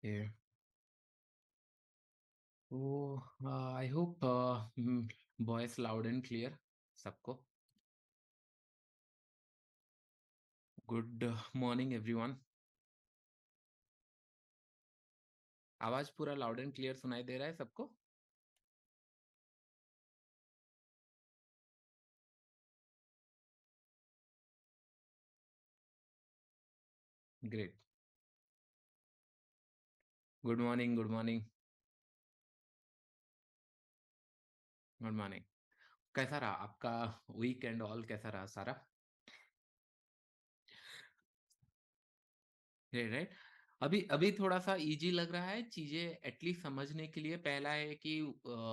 Yeah. So I hope voice loud and clear सबको. Good morning everyone. आवाज पूरा loud and clear सुनाई दे रहा है सबको? Great. Good morning. Good morning. Good morning. कैसा रहा आपका वीकेंड? ऑल कैसा रहा सारा? राइट. अभी अभी थोड़ा सा इजी लग रहा है चीजें एटलीस्ट समझने के लिए. पहला है कि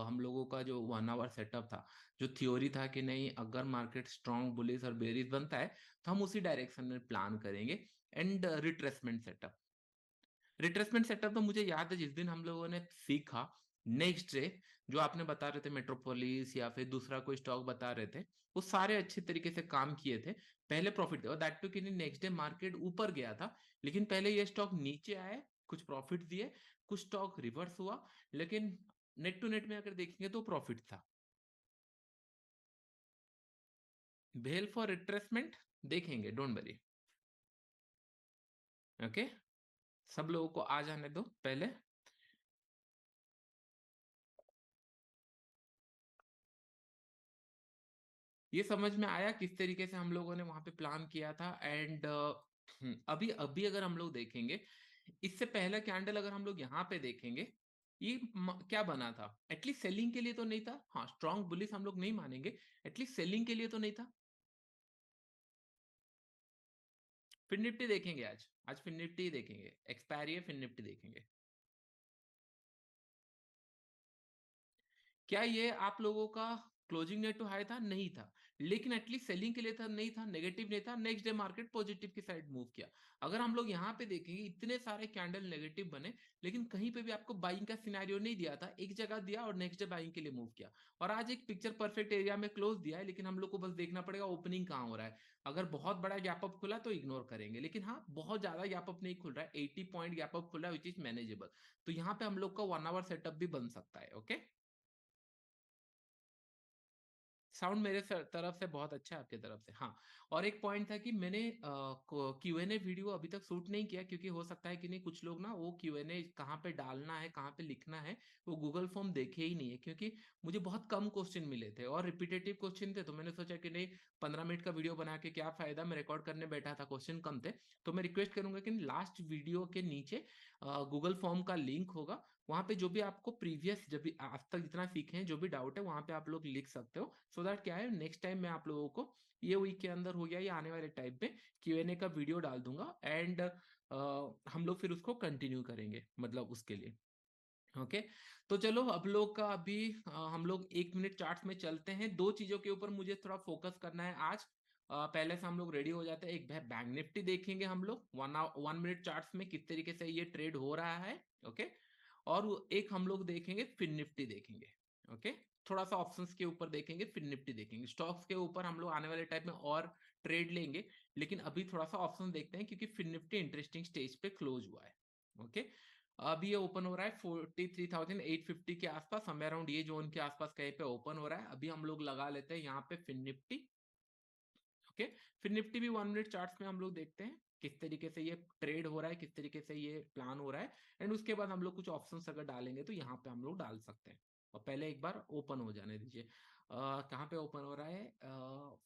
हम लोगों का जो 1 आवर सेटअप था, जो थ्योरी था कि नहीं अगर मार्केट स्ट्रांग बुलिश और बेरिश बनता है तो हम उसी डायरेक्शन में प्लान करेंगे. And retracement setup. Retracement setup तो मुझे याद है जिस दिन हम लोगों ने सीखा, नेक्स्ट डे जो आपने बता रहे थे मेट्रोपोलिस या फिर दूसरा कोई स्टॉक बता रहे थे, वो सारे अच्छे तरीके से काम किए थे. पहले प्रॉफिट थे और दैट टू कि नेक्स्ट डे मार्केट ऊपर गया था, लेकिन पहले ये स्टॉक नीचे आए, कुछ प्रॉफिट दिए, कुछ स्टॉक रिवर्स हुआ, लेकिन नेट टू नेट में अगर देखेंगे तो प्रॉफिट था. भेल फॉर रिट्रेसमेंट देखेंगे, डोंट वरी. ओके, सब लोगों को आ जाने दो पहले. ये समझ में आया किस तरीके से हम लोगों ने वहां पे प्लान किया था. एंड अभी अभी अगर हम लोग देखेंगे, इससे पहला कैंडल अगर हम लोग यहाँ पे देखेंगे, ये क्या बना था? एटलीस्ट सेलिंग के लिए तो नहीं था. हाँ, स्ट्रॉन्ग बुलिश हम लोग नहीं मानेंगे, एटलीस्ट सेलिंग के लिए तो नहीं था. फिर निफ्टी देखेंगे आज. आज फिर निफ्टी देखेंगे, एक्सपायरी है, फिर निफ्टी देखेंगे. क्या ये आप लोगों का क्लोजिंग नेट टू हाई था? नहीं था, लेकिन एटलीस्ट सेलिंग के लिए था, नहीं था, नेगेटिव नहीं था. नेक्स्ट डे मार्केट पॉजिटिव की साइड मूव किया. अगर हम लोग यहाँ पे देखेंगे, इतने सारे कैंडल नेगेटिव बने, लेकिन कहीं पे भी आपको बाइंग का सिनेरियो नहीं दिया था. एक जगह दिया और नेक्स्ट डे बाइंग के लिए मूव किया. और आज एक पिक्चर परफेक्ट एरिया में क्लोज दिया है, लेकिन हम लोग को बस देखना पड़ेगा ओपनिंग कहाँ हो रहा है. अगर बहुत बड़ा गैप अप खुला तो इग्नोर करेंगे, लेकिन हाँ, बहुत ज्यादा गैप अप नहीं खुल रहा है, 80 पॉइंट गैप अप खुल रहा है, विच इज मैनेजेबल. तो यहाँ पे हम लोग का 1 आवर सेटअप भी बन सकता है. ओके, साउंड मेरे तरफ से बहुत अच्छा है, आपके तरफ से हाँ. और एक पॉइंट था कि मैंने क्यूएनए वीडियो अभी तक शूट नहीं किया, क्योंकि हो सकता है कि नहीं कुछ लोग ना वो क्यूएनए कहाँ पे डालना है, कहाँ पे लिखना है, वो गूगल फॉर्म देखे ही नहीं है. क्योंकि मुझे बहुत कम क्वेश्चन मिले थे और रिपीटेटिव क्वेश्चन थे, तो मैंने सोचा कि नहीं, 15 मिनट का वीडियो बना के क्या फायदा. मैं रिकॉर्ड करने बैठा था, क्वेश्चन कम थे. तो मैं रिक्वेस्ट करूंगा कि लास्ट वीडियो के नीचे गूगल फॉर्म का लिंक होगा, वहां पे जो भी आपको प्रीवियस जब भी आज तक जितना सीखे हैं, जो भी डाउट है वहां पे आप लोग लिख सकते हो. सो दैट क्या है, नेक्स्ट टाइम मैं आप लोगों को ये वीक के अंदर हो गया या आने वाले टाइम पे क्यूएनए का वीडियो डाल दूंगा. एंड हम लोग फिर उसको कंटिन्यू करेंगे, मतलब उसके लिए. ओके, तो चलो अब लोग का अभी हम लोग 1 मिनट चार्ट्स में चलते हैं. दो चीजों के ऊपर मुझे थोड़ा फोकस करना है आज. पहले से हम लोग रेडी हो जाते हैं. एक बैंक निफ्टी देखेंगे हम लोग 1 मिनट चार्ट्स में किस तरीके से ये ट्रेड हो रहा है. ओके, और एक हम लोग देखेंगे फिर निफ्टी देखेंगे. ओके, थोड़ा सा ऑप्शंस के ऊपर देखेंगे, फिर निफ्टी देखेंगे. स्टॉक्स के ऊपर हम लोग आने वाले टाइम में और ट्रेड लेंगे, लेकिन अभी थोड़ा सा ऑप्शन देखते हैं, क्योंकि फिर निफ्टी इंटरेस्टिंग स्टेज पे क्लोज हुआ है. ओके, अभी ये ओपन हो रहा है 43,850 के आसपास, समवेयर अराउंड ये जोन के आसपास कहीं पे ओपन हो रहा है. अभी हम लोग लगा लेते हैं यहाँ पे फिर निफ्टी. ओके, फिर निफ्टी भी 1 मिनट चार्ट्स में हम लोग देखते हैं किस तरीके से ये ट्रेड हो रहा है, किस तरीके से ये प्लान हो रहा है. एंड उसके बाद हम लोग कुछ ऑप्शंस अगर डालेंगे तो यहाँ पे हम लोग डाल सकते हैं. और पहले एक बार ओपन हो जाने दीजिए. कहाँ पे ओपन हो रहा है?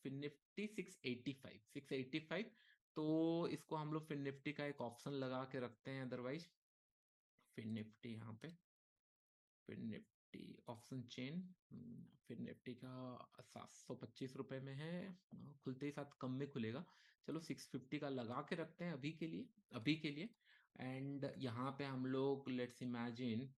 फिर निफ्टी 685. तो इसको हम लोग फिर निफ्टी का एक ऑप्शन लगा के रखते हैं. अदरवाइज फिर निफ्टी यहाँ पे, फिर निफ्टी ऑप्शन चेन, फिर निफ्टी का 725 रुपए में है. खुलते ही साथ कम में खुलेगा. चलो 650 का लगा के रखते हैं अभी के लिए, अभी के लिए. एंड यहाँ पे हम लोग लेट्स इमेजिन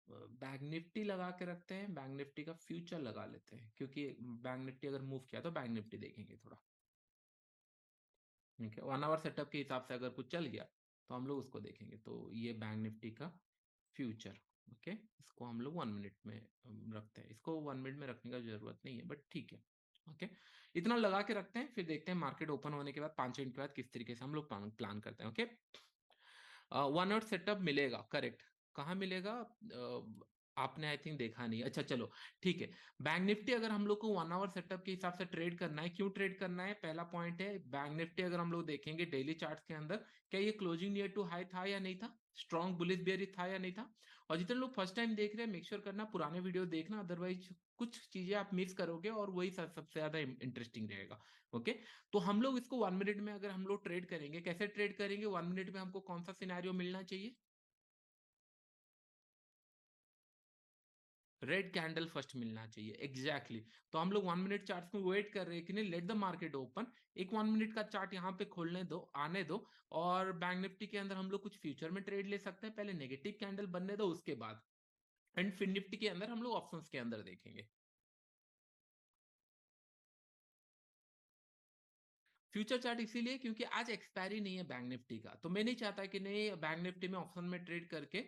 बैंक निफ्टी लगा के रखते हैं. बैंक निफ्टी का फ्यूचर लगा लेते हैं, क्योंकि बैंक निफ्टी अगर मूव किया तो बैंक निफ्टी देखेंगे थोड़ा. ठीक है, 1 आवर सेटअप के हिसाब से अगर कुछ चल गया तो हम लोग उसको देखेंगे. तो ये बैंक निफ्टी का फ्यूचर. ओके, इसको हम लोग 1 मिनट में रखते हैं. इसको 1 मिनट में रखने का जरूरत नहीं है, बट ठीक है. ओके, इतना लगा के रखते हैं, फिर देखते हैं मार्केट ओपन होने के बाद 5 मिनट के बाद किस तरीके से हम लोग प्लान करते हैं. ओके, वन आवर सेटअप मिलेगा, करेक्ट। कहाँ मिलेगा? आपने आई थिंक देखा नहीं, अच्छा चलो ठीक है। बैंक निफ्टी अगर हम लोग को वन आवर सेटअप के हिसाब से ट्रेड करना है, क्यों ट्रेड करना है? पहला पॉइंट है, बैंक निफ्टी अगर हम लोग देखेंगे डेली चार्ट्स के अंदर, क्या ये क्लोजिंग नियर टू हाई था या नहीं था, स्ट्रॉन्ग बुलिश बेयरिश था या नहीं था। और जितने लोग फर्स्ट टाइम देख रहे हैं, मेक श्योर करना पुराने वीडियो देखना, अदरवाइज कुछ चीजें आप मिस करोगे और वही सबसे ज्यादा इंटरेस्टिंग रहेगा। ओके, तो हम लोग इसको 1 मिनट में अगर हम लोग ट्रेड करेंगे, कैसे ट्रेड करेंगे 1 मिनट में, हमको कौन सा सिनेरियो मिलना चाहिए? रेड कैंडल फर्स्ट मिलना चाहिए, एग्जैक्टली exactly. तो हम लोग 1 मिनट चार्ट में वेट कर रहे हैं कि नहीं, लेट द मार्केट ओपन, एक 1 मिनट का चार्ट यहाँ पे खोलने दो, आने दो। और बैंक निफ्टी के अंदर हम लोग कुछ फ्यूचर में ट्रेड ले सकते हैं, पहले नेगेटिव कैंडल बनने दो उसके बाद। एंड फिर निफ्टी के अंदर हम लोग ऑप्शंस के अंदर देखेंगे। फ्यूचर चार्ट इसीलिए क्योंकि आज एक्सपायरी नहीं है बैंक निफ्टी का, तो मैं नहीं चाहता कि नहीं बैंक निफ्टी में ऑप्शन में ट्रेड करके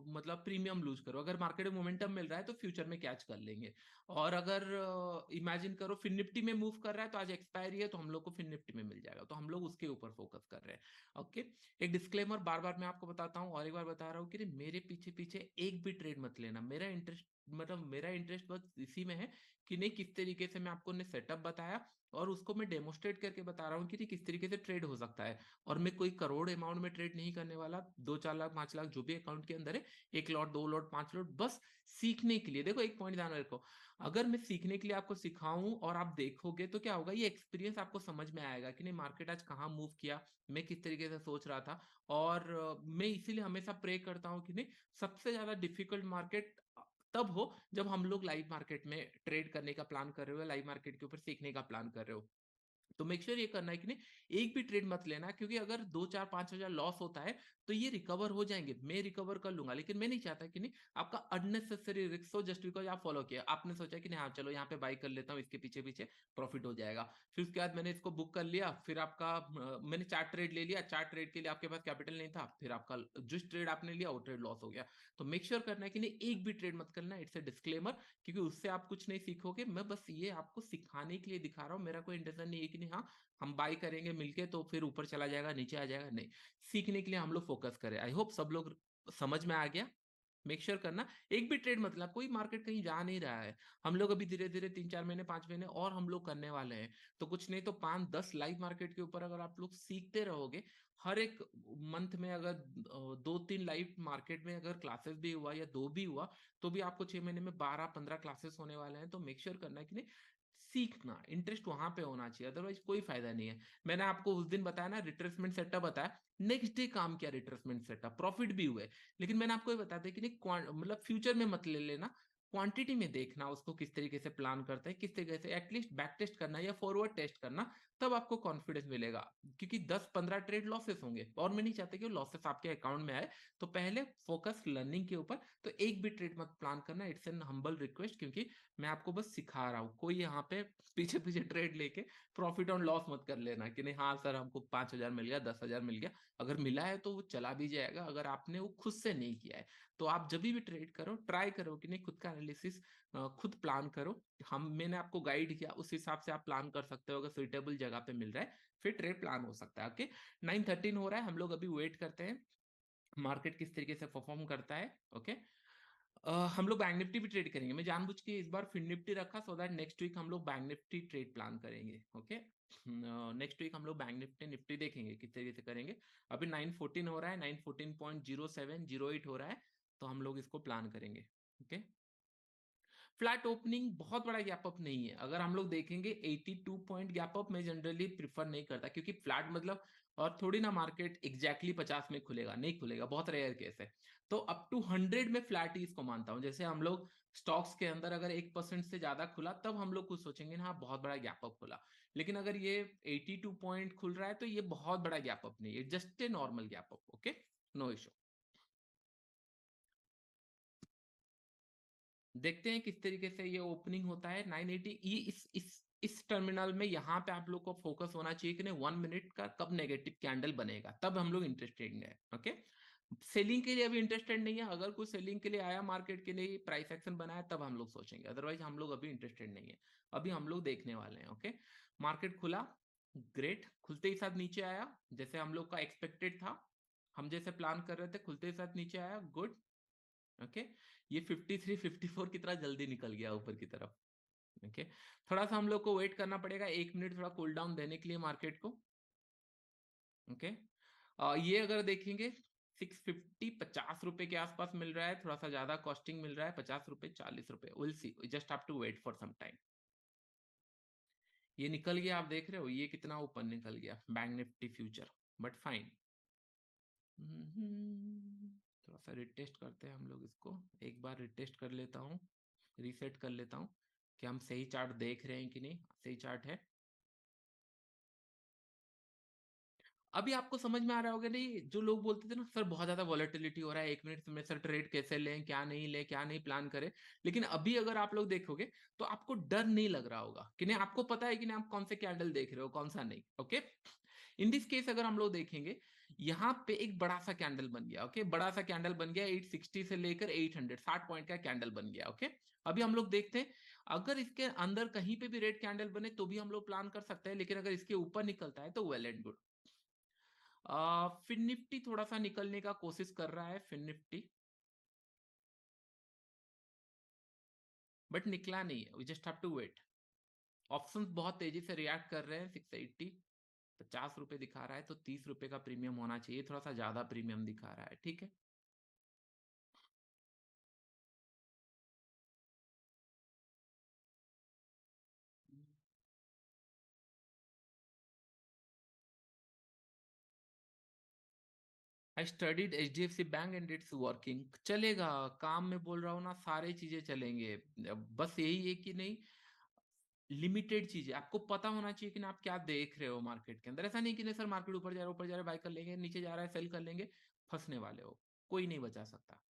मतलब प्रीमियम लूज करो। अगर मार्केट में मोमेंटम मिल रहा है तो फ्यूचर में कैच कर लेंगे। और अगर इमेजिन करो फिर निफ्टी में मूव कर रहा है तो आज एक्सपायरी है, तो हम लोग को फिर निफ्टी में मिल जाएगा, तो हम लोग उसके ऊपर फोकस कर रहे हैं। ओके, एक डिस्क्लेमर बार बार मैं आपको बताता हूँ और एक बार बता रहा हूँ कि मेरे पीछे पीछे एक भी ट्रेड मत लेना। मेरा इंटरेस्ट मतलब मेरा इंटरेस्ट बस इसी में है कि नहीं किस तरीके से मैं आपको ने सेटअप बताया और उसको मैं डेमोस्ट्रेट करके बता रहा हूँ कि किस तरीके से ट्रेड हो सकता है। और मैं कोई करोड़ अमाउंट में ट्रेड नहीं करने वाला, 2-4 लाख 5 लाख जो भी अकाउंट के अंदर है, 1 लॉट 2 लॉट 5 लॉट, बस सीखने के लिए। देखो एक पॉइंट ध्यान रखो, अगर मैं सीखने के लिए आपको सिखाऊं और आप देखोगे तो क्या होगा, ये एक्सपीरियंस आपको समझ में आएगा कि नहीं मार्केट आज कहाँ मूव किया, मैं किस तरीके से सोच रहा था। और मैं इसीलिए हमेशा प्रे करता हूँ कि नहीं सबसे ज्यादा डिफिकल्ट मार्केट तब हो जब हम लोग लाइव मार्केट में ट्रेड करने का प्लान कर रहे हो, लाइव मार्केट के ऊपर सीखने का प्लान कर रहे हो। तो मेक श्योर ये करना है कि नहीं एक भी ट्रेड मत लेना, क्योंकि अगर 2 4 5 हजार लॉस होता है तो ये रिकवर हो जाएंगे, मैं रिकवर कर लूंगा। लेकिन मैं नहीं चाहता कि नहीं आपका अननेसेसरी रिस्क हो जस्ट बिकॉज आप फॉलो किया, आपने सोचा कि नहीं हाँ चलो यहाँ पे बाई कर लेता हूँ, इसके पीछे पीछे प्रॉफिट हो जाएगा। फिर उसके बाद मैंने इसको बुक कर लिया, फिर आपका मैंने 4 ट्रेड ले लिया, 4 ट्रेड के लिए आपके पास कैपिटल नहीं था, फिर आपका जिस ट्रेड आपने लिया वो ट्रेड लॉस हो गया। तो मेक श्योर करना है कि नहीं एक भी ट्रेड मत करना, इट्स ए डिस्क्लेमर, क्योंकि उससे आप कुछ नहीं सीखोगे। मैं बस ये आपको सिखाने के लिए दिखा रहा हूँ, मेरा कोई इंटेंशन नहीं है कि नहीं हाँ हम बाई करेंगे मिलके तो फिर ऊपर चला जाएगा नीचे आ जाएगा, नहीं। सीखने के लिए हम लोग फोकस करें। आई होप सब लोग समझ में आ गया। मेक श्योर करना एक भी ट्रेड मतलब, कोई मार्केट कहीं जा नहीं रहा है। हम लोग अभी धीरे धीरे 3 4 महीने 5 महीने और हम लोग करने वाले हैं। तो कुछ नहीं तो 5 10 लाइव मार्केट के ऊपर अगर आप लोग सीखते रहोगे, हर एक मंथ में अगर 2 3 लाइव मार्केट में अगर क्लासेस भी हुआ या 2 भी हुआ, तो भी आपको 6 महीने में 12 15 क्लासेस होने वाले हैं। तो मेक श्योर करना है कि नहीं सीखना इंटरेस्ट वहां पे होना चाहिए, अदरवाइज कोई फायदा नहीं है। मैंने आपको उस दिन बताया ना रिट्रेसमेंट सेटअप बताया, नेक्स्ट डे काम किया रिट्रेसमेंट सेटअप, प्रॉफिट भी हुए। लेकिन मैंने आपको ये बताया था कि नहीं मतलब फ्यूचर में मत ले लेना, क्वांटिटी में देखना उसको किस तरीके से प्लान करता है, किस तरीके से एटलीस्ट बैक टेस्ट करना या फॉरवर्ड टेस्ट करना, तब आपको कॉन्फिडेंस मिलेगा। क्योंकि 10 15 ट्रेड लॉसेस होंगे और मैं नहीं चाहता कि लॉसेस आपके अकाउंट में आए। तो पहले फोकस लर्निंग के ऊपर, तो एक भी ट्रेड मत प्लान करना, इट्स एन हम्बल रिक्वेस्ट, क्योंकि मैं आपको बस सिखा रहा हूँ। कोई यहाँ पे पीछे पीछे ट्रेड लेके प्रॉफिट ऑन लॉस मत कर लेना कि नहीं हाँ सर हमको 5 हजार मिल गया 10 हजार मिल गया। अगर मिला है तो वो चला भी जाएगा, अगर आपने वो खुद से नहीं किया है। तो आप जब भी ट्रेड करो ट्राई करो कि नहीं खुद का एनालिसिस खुद प्लान करो। हम मैंने आपको गाइड किया उस हिसाब से आप प्लान कर सकते हो, अगर सुइटेबल जगह पे मिल रहा है फिर ट्रेड प्लान हो सकता है। ओके, 9:13 हो रहा है, हम लोग अभी वेट करते हैं मार्केट किस तरीके से परफॉर्म करता है। ओके, हम लोग बैंक निफ्टी भी ट्रेड करेंगे, मैं जानबूझ के इस बार फिन निफ्टी रखा सो दैट नेक्स्ट वीक हम लोग बैंक निफ्टी ट्रेड प्लान करेंगे। ओके, नेक्स्ट वीक हम लोग बैंक निफ्टी निफ्टी देखेंगे किस तरीके से करेंगे। अभी 9:14 हो रहा है, 9:14.0708 हो रहा है, तो हम लोग इसको प्लान करेंगे। ओके, फ्लैट ओपनिंग बहुत बड़ा गैप अप नहीं है, अगर हम लोग देखेंगे 82 पॉइंट गैप अप मैं जनरली प्रिफर नहीं करता, क्योंकि फ्लैट मतलब और थोड़ी ना मार्केट एग्जैक्टली 50 में खुलेगा, नहीं खुलेगा, बहुत रेयर केस है। तो अप टू 100 में फ्लैट ही इसको मानता हूं। जैसे हम लोग स्टॉक्स के अंदर अगर 1% से ज्यादा खुला तब हम लोग कुछ सोचेंगे ना हाँ बहुत बड़ा गैप अप खुला। लेकिन अगर ये 82 पॉइंट खुल रहा है तो ये बहुत बड़ा गैप अप नहीं है, just a normal gap up. Okay, no issue. देखते हैं किस तरीके से ये ओपनिंग होता है 980। ये इस टर्मिनल में यहाँ पे आप लोग को फोकस होना चाहिए कि नहीं 1 मिनट का कब नेगेटिव कैंडल बनेगा, तब हम लोग इंटरेस्टेड है। ओके, सेलिंग के लिए अभी इंटरेस्टेड नहीं है, अगर कोई सेलिंग के लिए आया मार्केट के लिए प्राइस एक्शन बनाया तब हम लोग सोचेंगे, अदरवाइज हम लोग अभी इंटरेस्टेड नहीं है। अभी हम लोग देखने वाले हैं। ओके, मार्केट खुला, ग्रेट, खुलते ही साथ नीचे आया जैसे हम लोग का एक्सपेक्टेड था। हम जैसे प्लान कर रहे थे, खुलते ही साथ नीचे आया, गुड। ओके, ये 53 54 की तरह जल्दी निकल गया ऊपर की तरफ। ओके, थोड़ा सा हम लोग को वेट करना पड़ेगा, 1 मिनट थोड़ा कूल डाउन देने के लिए मार्केट को। ओके, ये अगर देखेंगे 650 50 रुपए के आसपास मिल रहा है, थोड़ा सा ज्यादा कॉस्टिंग मिल रहा है, 50 रुपए 40 रुपए, will see, just have to wait for some time. ये निकल गया, आप देख रहे हो ये कितना ऊपर निकल गया, bank Nifty future, but fine. थोड़ा सा रिटेस्ट करते हैं हम लोग इसको, एक बार रिटेस्ट कर लेता हूँ, रीसेट कर लेता हूँ कि हम सही चार्ट देख रहे हैं कि नहीं, सही चार्ट है। अभी आपको समझ में आ रहा होगा नहीं, जो लोग बोलते थे ना सर बहुत ज्यादा वॉलेटिलिटी हो रहा है, 1 मिनट में सर ट्रेड कैसे लें, क्या नहीं लें, क्या नहीं प्लान करें। लेकिन अभी अगर आप लोग देखोगे तो आपको डर नहीं लग रहा होगा कि नहीं, आपको पता है कि नहीं आप कौन से कैंडल देख रहे हो, कौन सा नहीं। ओके, इन दिस केस अगर हम लोग देखेंगे, यहाँ पे एक बड़ा सा कैंडल बन गया। ओके, बड़ा सा कैंडल बन गया, 860 से लेकर 800 60 पॉइंट का कैंडल बन गया। ओके, अभी हम लोग देखते हैं, अगर इसके अंदर कहीं पे भी रेड कैंडल बने तो भी हम लोग प्लान कर सकते हैं, लेकिन अगर इसके ऊपर निकलता है तो well and good. Fin Nifty थोड़ा सा निकलने का कोशिश कर रहा है, फिन निफ्टी, बट निकला नहीं है, we just have to wait. Options बहुत तेजी से रिएक्ट कर रहे हैं, 680 50 रुपए दिखा रहा है, तो 30 रुपए का प्रीमियम होना चाहिए, थोड़ा सा ज्यादा प्रीमियम दिखा रहा है, ठीक है। I studied HDFC bank and it's working, चलेगा, काम में बोल रहा हूँ ना, सारे चीजें चलेंगे। बस यही है कि नहीं, लिमिटेड चीजें आपको पता होना चाहिए कि ना आप क्या देख रहे हो मार्केट के अंदर। ऐसा नहीं कि नहीं सर मार्केट ऊपर जा रहा है, ऊपर जा रहा है बाय कर लेंगे, नीचे जा रहा है सेल कर लेंगे, फंसने वाले हो, कोई नहीं बचा सकता।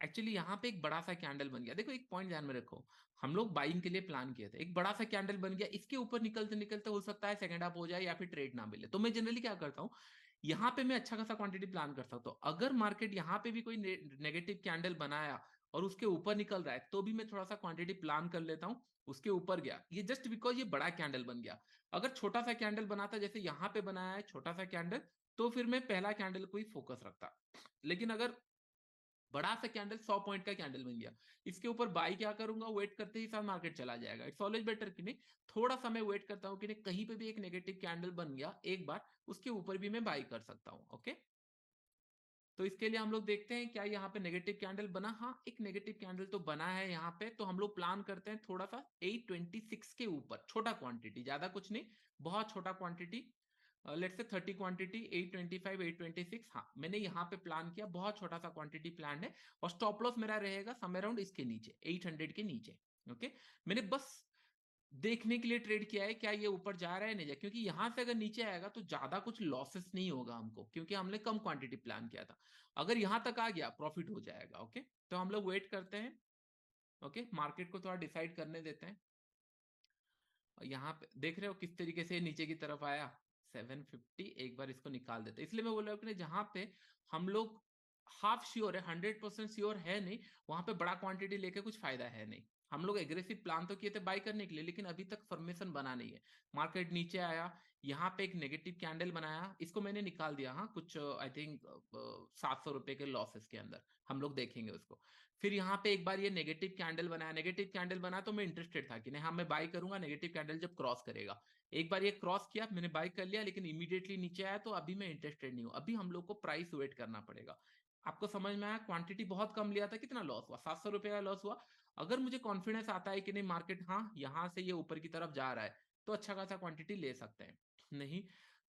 एक्चुअली यहाँ पे एक बड़ा सा कैंडल बन गया, देखो एक पॉइंट ध्यान में रखो, हम लोग बाइंग के लिए प्लान किए थे, एक बड़ा सा कैंडल बन गया, इसके ऊपर निकलते निकलते हो सकता है सेकंड हाफ हो जाए या फिर ट्रेड ना मिले, तो मैं जनरली क्या करता हूँ, यहाँ पे मैं अच्छा खासा क्वांटिटी प्लान कर सकता हूँ। अगर मार्केट यहाँ पे भी कोई नेगेटिव कैंडल बनाया और उसके ऊपर निकल रहा है, तो भी मैं थोड़ा सा क्वांटिटी प्लान कर लेता हूँ, उसके ऊपर गया, ये जस्ट बिकॉज ये बड़ा कैंडल बन गया। अगर छोटा सा कैंडल बनाता जैसे यहाँ पे बनाया है छोटा सा कैंडल, तो फिर मैं पहला कैंडल को ही फोकस रखता। लेकिन अगर बड़ा सा कैंडल 100 पॉइंट का कैंडल बन गया, इसके ऊपर बाई क्या करूंगा, वेट करते ही साथ मार्केट चला जाएगा, इट्स ऑलवेज बेटर कि नहीं, थोड़ा सा मैं वेट करता हूँ कि नहीं कहीं पे भी एक नेगेटिव कैंडल बन गया एक बार, उसके ऊपर भी मैं बाई कर सकता हूँ। ओके, तो इसके लिए हम लोग देखते हैं क्या यहाँ पे नेगेटिव कैंडल बना, हाँ एक नेगेटिव कैंडल तो बना है यहाँ पे, तो हम लोग प्लान करते हैं थोड़ा सा 826 के ऊपर, छोटा क्वांटिटी, ज्यादा कुछ नहीं, बहुत छोटा क्वांटिटी, लेट्स से 30 क्वांटिटी, 825 826, हाँ मैंने यहाँ पे प्लान किया, बहुत छोटा सा क्वांटिटी प्लान है, और स्टॉप लॉस मेरा रहेगा समय अराउंड इसके नीचे, 800 के नीचे। ओके, मैंने बस देखने के लिए ट्रेड किया है क्या ये ऊपर जा रहा है नहीं जा, क्योंकि यहां से अगर नीचे आएगा तो ज्यादा कुछ लॉसेस नहीं होगा हमको, क्योंकि हमने कम क्वांटिटी प्लान किया था। अगर यहां तक आ गया प्रॉफिट हो जाएगा। ओके, तो हम लोग वेट करते हैं। ओके, मार्केट को थोड़ा डिसाइड करने देते हैं। और यहाँ पे देख रहे हो किस तरीके से नीचे की तरफ आया, 750, एक बार इसको निकाल देते, इसलिए मैं बोल रहा हूँ कि जहां पे हम लोग हाफ श्योर है, 100% श्योर है नहीं, वहां पे बड़ा क्वांटिटी लेके कुछ फायदा है नहीं। हम लोग एग्रेसिव प्लान तो किए थे बाई करने के लिए, लेकिन अभी तक फॉर्मेशन बना नहीं है। मार्केट नीचे आया, यहाँ पे एक नेगेटिव कैंडल बनाया, इसको मैंने निकाल दिया, हाँ कुछ आई थिंक 700 रुपए के लॉसेस के अंदर, हम लोग देखेंगे उसको। फिर यहाँ पे एक बार ये नेगेटिव कैंडल बनाया, नेगेटिव कैंडल बना तो मैं इंटरेस्टेड था कि नहीं हाँ मैं बाई करूंगा नेगेटिव कैंडल जब क्रॉस करेगा। एक बार ये क्रॉस किया, मैंने बाई कर लिया, लेकिन इमीडिएटली नीचे आया, तो अभी मैं इंटरेस्टेड नहीं हूँ, अभी हम लोग को प्राइस वेट करना पड़ेगा। आपको समझ में आया, क्वांटिटी बहुत कम लिया था, कितना लॉस हुआ, 700 रुपए का लॉस हुआ। अगर मुझे कॉन्फिडेंस आता है कि नहीं मार्केट हाँ यहाँ से ये ऊपर की तरफ जा रहा है, तो अच्छा खासा क्वांटिटी ले सकते हैं। नहीं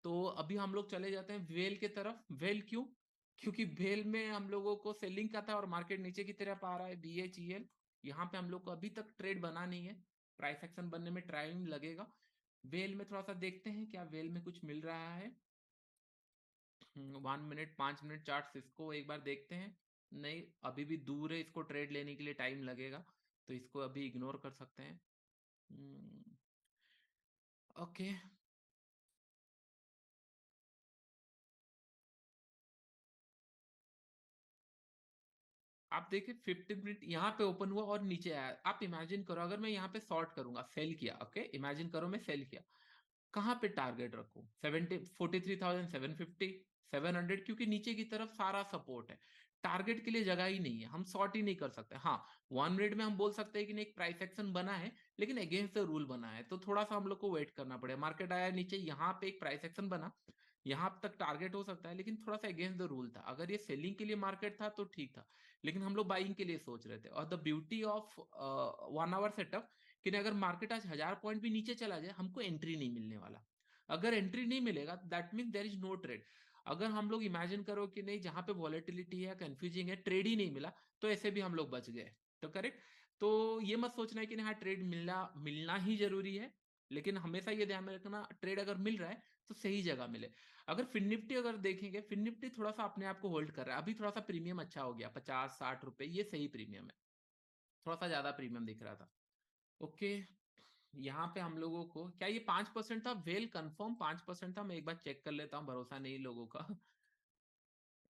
तो अभी हम लोग चले जाते हैं वेल के तरफ। वेल क्यों, क्योंकि भेल में हम लोगों को सेलिंग का था और मार्केट नीचे की तरफ आ रहा है, BHEL, यहाँ पे हम लोग को अभी तक ट्रेड बना नहीं है, प्राइस एक्शन बनने में टाइम लगेगा। वेल में थोड़ा सा देखते हैं क्या वेल में कुछ मिल रहा है। 1 मिनट 5 मिनट चार्ट इसको एक बार देखते हैं। नहीं, अभी भी दूर है, इसको ट्रेड लेने के लिए टाइम लगेगा, तो इसको अभी इग्नोर कर सकते हैं। ओके, आप देखिए 15 मिनट यहाँ पे ओपन हुआ और नीचे आया। आप इमेजिन करो अगर मैं यहाँ पे शॉर्ट करूंगा, सेल किया, ओके इमेजिन करो मैं सेल किया, कहाँ पे टारगेट रखूं? 43,750, 700, क्योंकि नीचे की तरफ सारा सपोर्ट है, टारगेट के लिए जगह ही नहीं है, हम शॉर्ट ही नहीं कर सकते। हाँ, 1 मिनट में हम बोल सकते हैं कि नहीं एक प्राइस एक्शन बना है, लेकिन अगेंस्ट द रूल बना है, तो थोड़ा सा हम लोग को वेट करना पड़ेगा। मार्केट आया नीचे, यहाँ पे एक प्राइस एक्शन बना, यहाँ तक टारगेट हो सकता है, लेकिन थोड़ा सा अगेंस्ट द रूल था। अगर ये सेलिंग के लिए मार्केट था तो ठीक था, लेकिन हम लोग बाइंग के लिए सोच रहे थे। और the beauty of 1 hour setup कि अगर मार्केट आज 1000 पॉइंट भी नीचे चला जाए, हमको एंट्री नहीं मिलने वाला। अगर एंट्री नहीं मिलेगा that mean there is no trade. अगर हम लोग इमेजिन करो कि नहीं जहां पे वॉलेटिलिटी है, कंफ्यूजिंग है, ट्रेड ही नहीं मिला, तो ऐसे भी हम लोग बच गए। तो करेक्ट। तो ये मत सोचना है कि हाँ ट्रेड मिलना मिलना ही जरूरी है, लेकिन हमेशा ये ध्यान में रखना ट्रेड अगर मिल रहा है तो सही जगह मिले। अगर फिन निफ्टी अगर देखेंगे, फिन निफ्टी थोड़ा सा अपने आप को होल्ड कर रहा है, अभी थोड़ा सा प्रीमियम अच्छा हो गया, 50-60 रुपए, ये सही प्रीमियम है, थोड़ा सा ज्यादा प्रीमियम दिख रहा था। ओके, यहाँ पे हम लोगों को क्या ये 5% था? वेल कंफर्म 5% था, मैं एक बार चेक कर लेता हूँ, भरोसा नहीं लोगों का।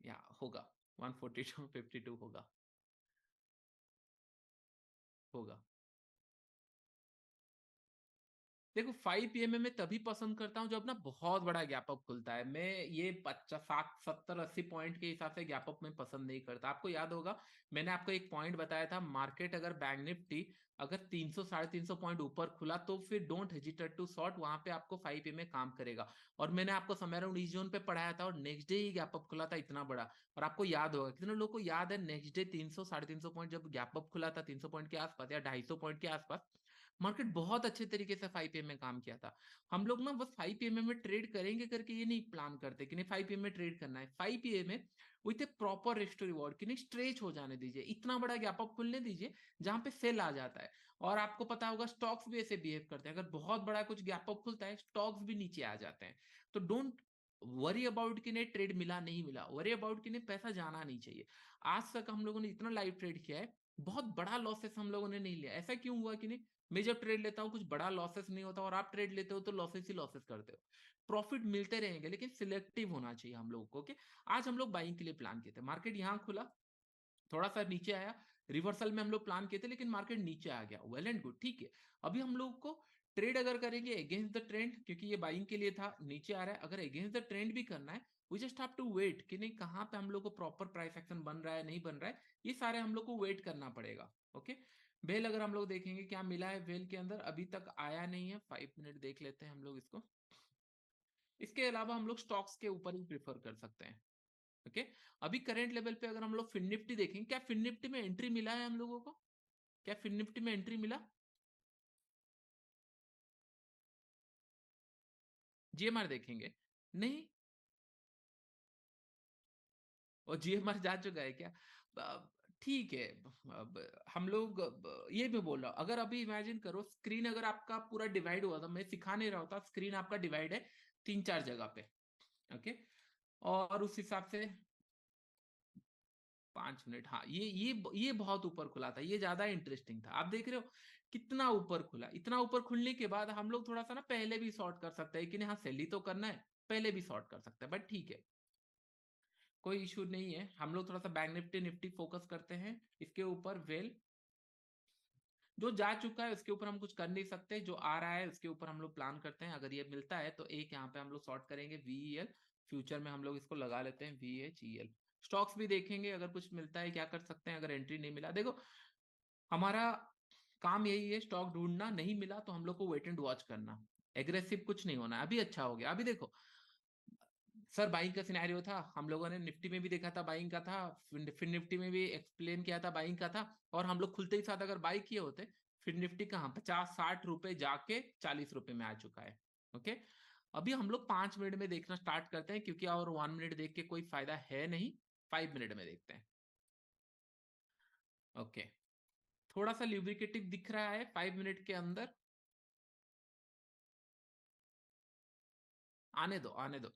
या होगा 142.52 होगा, होगा। देखो 5 pm में तभी पसंद करता हूँ जब ना बहुत बड़ा गैप अप खुलता है। मैं ये 50, 60, 70, 80 पॉइंट के हिसाब से गैप अप में पसंद नहीं करता। आपको याद होगा मैंने आपको एक पॉइंट बताया था, मार्केट अगर बैंक निफ्टी अगर 300, 350 पॉइंट ऊपर खुला तो फिर डोंट हेजिटेट टू शॉर्ट, वहां पे आपको 5 pm में काम करेगा। और मैंने आपको समय अराउंड इस जोन पे पढ़ाया था, और नेक्स्ट डे ही गैप अप खुला था इतना बड़ा। और आपको याद होगा, कितने लोगों को याद है नेक्स्ट डे 300, 350 पॉइंट जब गैप अप खुला था, 300 पॉइंट के आसपास या 250 पॉइंट के आसपास, मार्केट बहुत अच्छे तरीके से 5 pm में काम किया था। हम लोग ना बस 5 pm में ट्रेड करेंगे करके ये नहीं प्लान करते कि नहीं 5 pm में ट्रेड करना है। 5 pm में with a proper risk to reward कि नहीं स्ट्रेच हो जाने दीजिए, इतना बड़ा गैप अप खुलने दीजिए जहां पे सेल आ जाता है। और आपको पता होगा स्टॉक्स भी ऐसे बिहेव करते हैं, अगर बहुत बड़ा कुछ गैप अप खुलता है स्टॉक्स भी नीचे आ जाते हैं। तो डोंट वरी अबाउट कि नहीं ट्रेड मिला नहीं मिला, वरी अबाउट कि नहीं पैसा जाना नहीं चाहिए। आज तक हम लोगों ने इतना लाइव ट्रेड किया है, बहुत बड़ा लॉसेस हम लोगों ने नहीं लिया। ऐसा क्यों हुआ कि नहीं, मैं जब ट्रेड लेता हूँ कुछ बड़ा लॉसेस नहीं होता, और आप ट्रेड लेते हो तो लॉसेस ही लॉसेस करते हो। प्रॉफिट मिलते रहेंगे, लेकिन सिलेक्टिव होना चाहिए हम लोगों को। कि आज हम लोग बाइंग के लिए प्लान किए थे, मार्केट यहाँ खुला, थोड़ा सा नीचे आया, रिवर्सल में हम लोग प्लान किए थे, लेकिन मार्केट नीचे आ गया, वेल एंड गुड, ठीक है। अभी हम लोग को ट्रेड अगर करेंगे अगेंस्ट द ट्रेंड, क्योंकि ये बाइंग के लिए था, नीचे आ रहा है, अगर अगेंस्ट द ट्रेंड भी करना है, we just have to wait कि नहीं कहाँ पे हम लोग को प्रॉपर प्राइस एक्शन बन रहा है नहीं बन रहा है, ये सारे हम लोग को वेट करना पड़ेगा। ओके, वेल अगर हम लोग देखेंगे क्या मिला है वेल के अंदर, अभी तक आया नहीं है। 5 मिनट देख लेते हैं हम लोग इसको। इसके अलावा हम लोग स्टॉक्स के ऊपर ही प्रेफर कर सकते हैं। ओके, अभी करंट लेवल पे अगर हम लोग फिन निफ्टी देखेंगे, क्या फिन निफ्टी में एंट्री मिला है हम लोगों को? क्या फिन निफ्टी में एंट्री मिला? जीएमआर देखेंगे, नहीं। और जीएमआर जा चुका है क्या? ठीक है। अब हम लोग ये भी बोल रहा हूँ, अगर अभी इमेजिन करो स्क्रीन अगर आपका पूरा डिवाइड हुआ था, मैं सिखा नहीं रहा होता, स्क्रीन आपका डिवाइड है 3-4 जगह पे। ओके, और उस हिसाब से 5 मिनट, हाँ ये बहुत ऊपर खुला था, ये ज्यादा इंटरेस्टिंग था। आप देख रहे हो कितना ऊपर खुला, इतना ऊपर खुलने के बाद हम लोग थोड़ा सा ना पहले भी शॉर्ट कर सकते हैं कि नहीं, हाँ सेल ही तो करना है, पहले भी शॉर्ट कर सकते हैं, बट ठीक है, कोई इशू नहीं है। हम लोग थोड़ा सा बैंक निफ्टी निफ्टी फोकस करते हैं इसके ऊपर। वेल जो जा चुका है उसके ऊपर हम कुछ कर नहीं सकते, जो आ रहा है उसके ऊपर हम लोग प्लान करते हैं। अगर ये मिलता है तो एक यहाँ पे हम लोग शॉर्ट करेंगे वीईएल, फ्यूचर में हम लोग इसको लगा लेते हैं VHEL। स्टॉक्स भी देखेंगे, अगर कुछ मिलता है क्या कर सकते हैं, अगर एंट्री नहीं मिला, देखो हमारा काम यही है, स्टॉक ढूंढना, नहीं मिला तो हम लोग को वेट एंड वॉच करना, एग्रेसिव कुछ नहीं होना। अभी अच्छा हो गया, अभी देखो सर बाइंग का सिनेरियो था, हम लोगों ने निफ्टी में भी देखा था बाइंग का था, फिर निफ्टी में भी एक्सप्लेन किया था बाइंग का था, और हम लोग खुलते ही साथ अगर बाई किए होते, फिर निफ्टी कहाँ 50-60 रुपए जाके 40 रुपए में आ चुका है। ओके, अभी हम लोग 5 मिनट में देखना स्टार्ट करते हैं, क्योंकि और 1 मिनट देख के कोई फायदा है नहीं, 5 मिनट में देखते हैं। ओके, थोड़ा सा ल्यूब्रिकेटिव दिख रहा है 5 मिनट के अंदर, आने दो आने दो।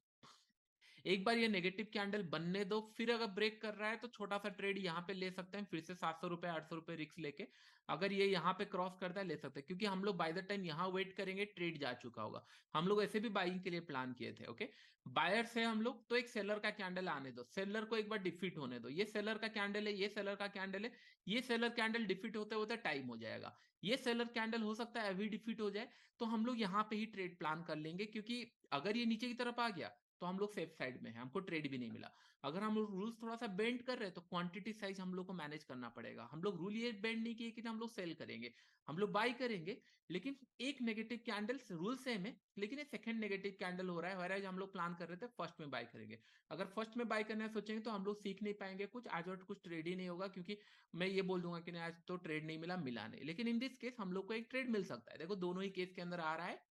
एक बार ये नेगेटिव कैंडल बनने दो, फिर अगर ब्रेक कर रहा है तो छोटा सा ट्रेड यहाँ पे ले सकते हैं, फिर से 700 रुपए 800 रुपए रिस्क लेके। अगर ये यहाँ पे क्रॉस करता है ले सकते हैं, क्योंकि हम लोग बाय द टाइम यहाँ वेट करेंगे ट्रेड जा चुका होगा। हम लोग ऐसे भी बाइंग के लिए प्लान किए थे। ओके, बायर से हम लोग तो एक सेलर का कैंडल आने दो, सेलर को एक बार डिफीट होने दो। ये सेलर का कैंडल है, ये सेलर का कैंडल है, ये सेलर कैंडल डिफीट होते होते टाइम हो जाएगा। ये सेलर कैंडल हो सकता है अभी डिफीट हो जाए, तो हम लोग यहाँ पे ही ट्रेड प्लान कर लेंगे, क्योंकि अगर ये नीचे की तरफ आ गया तो हम लोग सेफ साइड में है, हमको ट्रेड भी नहीं मिला। अगर हम लोग रूल्स थोड़ा सा बेंड कर रहे हैं तो क्वांटिटी साइज हम लोग को मैनेज करना पड़ेगा। हम लोग रूल ये बेंड नहीं किए कि हम लोग सेल करेंगे, हम लोग बाई करेंगे, लेकिन एक नेगेटिव कैंडल, रूल सेम है लेकिन ये सेकंड नेगेटिव कैंडल हो रहा है, वरज हम लोग प्लान कर रहे थे फर्स्ट में बाई करेंगे। अगर फर्स्ट में बाई करना सोचेंगे तो हम लोग सीख नहीं पाएंगे कुछ, आज और कुछ ट्रेड ही नहीं होगा, क्योंकि मैं ये बोल दूंगा कि नहीं आज तो ट्रेड नहीं मिला, मिला नहीं। लेकिन इन दिस केस हम लोग को एक ट्रेड मिल सकता है, देखो दोनों ही केस के अंदर आ रहा है।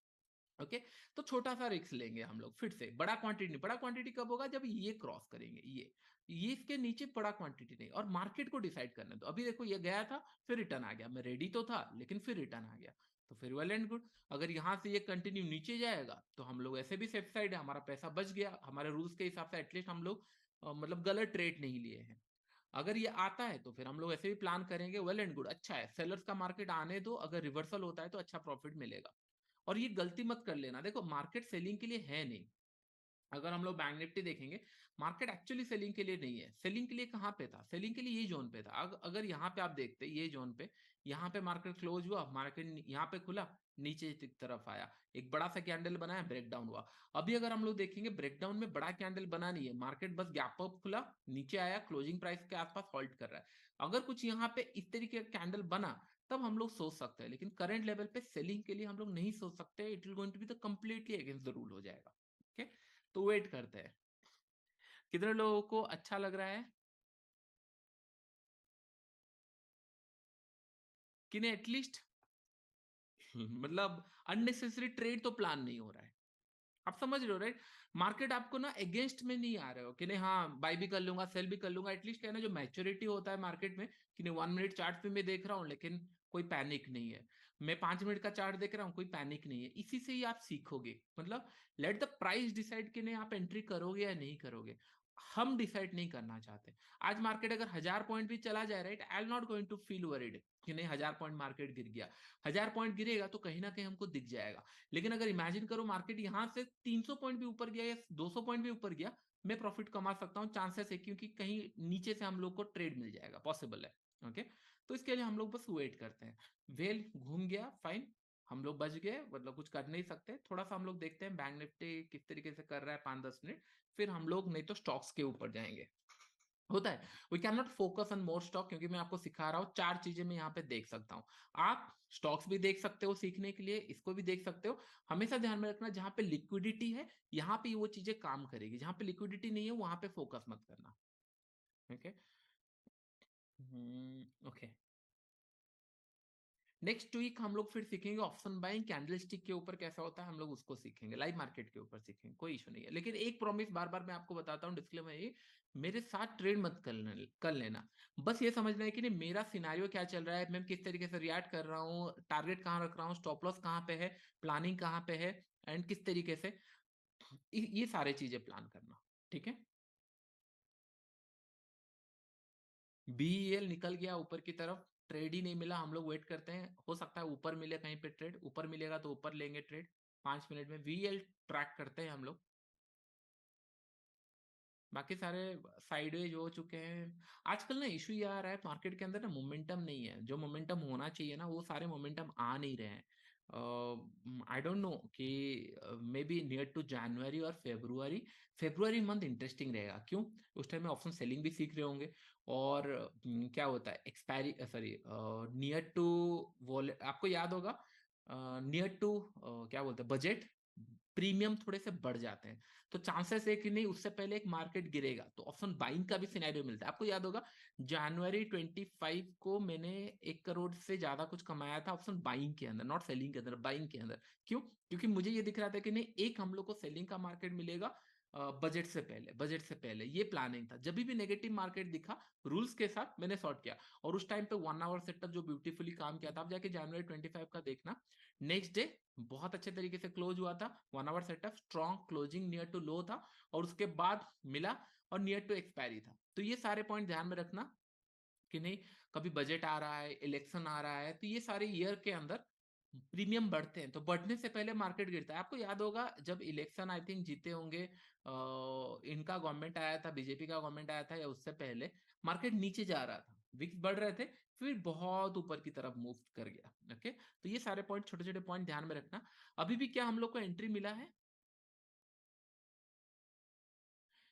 ओके, तो छोटा सा रिस्क लेंगे हम लोग फिर से, बड़ा क्वांटिटी नहीं। बड़ा क्वांटिटी कब होगा, जब ये क्रॉस करेंगे, ये इसके नीचे बड़ा क्वांटिटी नहीं। और मार्केट को डिसाइड करने दो। अभी देखो ये गया था फिर रिटर्न आ गया, मैं रेडी तो था लेकिन फिर रिटर्न आ गया, तो फिर वेल एंड गुड। अगर यहां से ये कंटिन्यू नीचे जाएगा तो हम लोग ऐसे भी सेफ साइड है, हमारा पैसा बच गया, हमारे रूल्स के हिसाब से एटलीस्ट हम लोग मतलब गलत ट्रेड नहीं लिए हैं। अगर ये आता है तो फिर हम लोग ऐसे भी प्लान करेंगे, वेल एंड गुड, अच्छा है, सेलर्स का मार्केट आने दो, अगर रिवर्सल होता है तो अच्छा प्रॉफिट मिलेगा। और ये गलती मत कर लेना, देखो मार्केट सेलिंग के लिए है नहीं। अगर हम लोग बैंक निफ्टी देखेंगे, मार्केट एक्चुअली सेलिंग के लिए नहीं है। सेलिंग के लिए कहां पे था, सेलिंग के लिए ये जोन पे था। अगर यहाँ पे आप देखते ये जोन पे, यहाँ पे मार्केट क्लोज हुआ, मार्केट यहाँ पे खुला, नीचे की तरफ आया, एक बड़ा सा कैंडल बनाया, ब्रेकडाउन हुआ। अभी अगर हम लोग देखेंगे ब्रेकडाउन में बड़ा कैंडल बना नहीं है, मार्केट बस गैप अप खुला, नीचे आया, क्लोजिंग प्राइस के आसपास हॉल्ट कर रहा है। अगर कुछ यहाँ पे इस तरीके का कैंडल बना तब हम लोग सोच सकते हैं, लेकिन करंट लेवल पे सेलिंग के लिए हम लोग नहीं सोच सकते, it will going to be the completely against the rule हो जाएगा। ओके, तो वेट करते हैं। कितने लोगों को अच्छा लग रहा है कि नहीं, एटलीस्ट मतलब अननेसेसरी ट्रेड तो प्लान नहीं हो रहा है। आप समझ रहे हो राइट, मार्केट आपको ना अगेंस्ट में नहीं आ रहे हो कि नहीं हाँ बाय भी कर लूंगा सेल भी कर लूंगा। एटलीस्ट कहना जो मैच्योरिटी होता है मार्केट में कि नहीं 1 मिनट चार्ट पे मैं देख रहा हूँ लेकिन कोई पैनिक नहीं है, मैं 5 मिनट का चार्ट देख रहा हूँ कोई पैनिक नहीं है। इसी से ही आप सीखोगे, मतलब लेट द प्राइस डिसाइड कि नहीं आप एंट्री करोगे या नहीं करोगे। हम डिसाइड नहीं करना चाहते। आज मार्केट अगर 1000 पॉइंट भी चला जाए right, I am not going to feel worried कि नहीं 1000 पॉइंट मार्केट गिर गया। 1000 पॉइंट गिरेगा तो कहीं ना कहीं हमको दिख जाएगा, लेकिन अगर इमेजिन करो मार्केट यहां से 300 पॉइंट भी ऊपर गया या 200 पॉइंट भी ऊपर गया, मैं प्रॉफिट कमा सकता हूं, चांसेस है, क्योंकि कहीं नीचे से हम लोग को ट्रेड मिल जाएगा, पॉसिबल है। ओके, तो इसके लिए हम लोग बस वेट करते हैं। वेल घूम गया, फाइन, हम लोग बच गए, मतलब कुछ कर नहीं सकते। थोड़ा सा हम लोग देखते हैं बैंक निफ्टी किस तरीके से कर रहा है 5-10 मिनट, फिर हम लोग नहीं तो स्टॉक्स के ऊपर जाएंगे। होता है, we can not focus on more stock, क्योंकि मैं आपको सिखा रहा हूँ 4 चीजें मैं यहाँ पे देख सकता हूँ। आप स्टॉक्स भी देख सकते हो सीखने के लिए, इसको भी देख सकते हो। हमेशा ध्यान में रखना जहां पे लिक्विडिटी है यहाँ पे वो चीजें काम करेगी, जहां पे लिक्विडिटी नहीं है वहां पे फोकस मत करना। ओके, ओके, नेक्स्ट वीक हम लोग फिर सीखेंगे ऑप्शन बाइंग कैंडल स्टिक के ऊपर कैसा होता है, हम लोग उसको सीखेंगे, लाइव मार्केट के ऊपर सीखेंगे, कोई इशू नहीं है। लेकिन एक प्रॉमिस बार बार मैं आपको बताता हूँ, डिस्क्लेमर ये, मेरे साथ ट्रेड मत कर लेना। बस ये समझना है कि नहीं मेरा सिनारियो क्या चल रहा है, मैं किस तरीके से रिएक्ट कर रहा हूँ, टारगेट कहाँ रख रहा हूँ, स्टॉप लॉस कहाँ पे है, प्लानिंग कहाँ पे है, एंड किस तरीके से ये सारे चीजें प्लान करना। ठीक है, बीईएल निकल गया ऊपर की तरफ, ट्रेड ही नहीं मिला, हम लोग वेट करते हैं, हो सकता है ऊपर मिले, कहीं पे ट्रेड ऊपर मिलेगा तो ऊपर लेंगे ट्रेड। 5 मिनट में वीएल ट्रैक करते हैं हम लोग, बाकी सारे साइडवेज हो चुके हैं। आजकल ना इशू ये आ रहा है मार्केट के अंदर ना, मोमेंटम नहीं है, जो मोमेंटम होना चाहिए ना वो सारे मोमेंटम आ नहीं रहे हैं। आई डोंट नो कि मे बी नियर टू जनवरी और फेब्रुआरी, फेब्रुआरी मंथ इंटरेस्टिंग रहेगा। क्यों, उस टाइम में ऑप्शन सेलिंग भी सीख रहे होंगे, और क्या होता है एक्सपायरी, सॉरी नियर टू, वो आपको याद होगा, नियर टू क्या बोलते हैं बजट, प्रीमियम थोड़े से बढ़ जाते हैं, तो चांसेस है कि नहीं उससे पहले एक मार्केट गिरेगा तो ऑप्शन बाइंग का भी सिनेरियो मिलता है। आपको याद होगा जनवरी 25 को मैंने 1 करोड़ से ज्यादा कुछ कमाया था ऑप्शन बाइंग के अंदर, नॉट सेलिंग के अंदर, बाइंग के अंदर। क्यों, क्योंकि मुझे ये दिख रहा था कि नहीं एक हम लोग को सेलिंग का मार्केट मिलेगा, बजट से पहले ये प्लानिंग था। जब भी नेगेटिव मार्केट दिखा, रूल्स के साथ मैंने शॉर्ट किया। और उस टाइम पे 1 आवर सेटअप जो ब्यूटीफुली काम किया था, आप जाके जनवरी 25 का देखना, नेक्स्ट डे बहुत अच्छे तरीके से क्लोज हुआ था। 1 hour setup strong closing near to low था, और उसके बाद मिला और नियर टू एक्सपायरी था। तो ये सारे पॉइंट ध्यान में रखना कि नहीं, कभी बजट आ रहा है, इलेक्शन आ रहा है, तो ये सारे ईयर के अंदर प्रीमियम बढ़ते हैं, तो बढ़ने से पहले मार्केट गिरता है। आपको याद होगा जब इलेक्शन आई थिंक जीते होंगे, इनका गवर्नमेंट आया था, बीजेपी का गवर्नमेंट आया था, या उससे पहले मार्केट नीचे जा रहा था, विक्स बढ़ रहे थे, फिर बहुत ऊपर की तरफ मूव कर गया। ओके, तो ये सारे पॉइंट, छोटे छोटे पॉइंट ध्यान में रखना। अभी भी क्या हम लोग को एंट्री मिला है?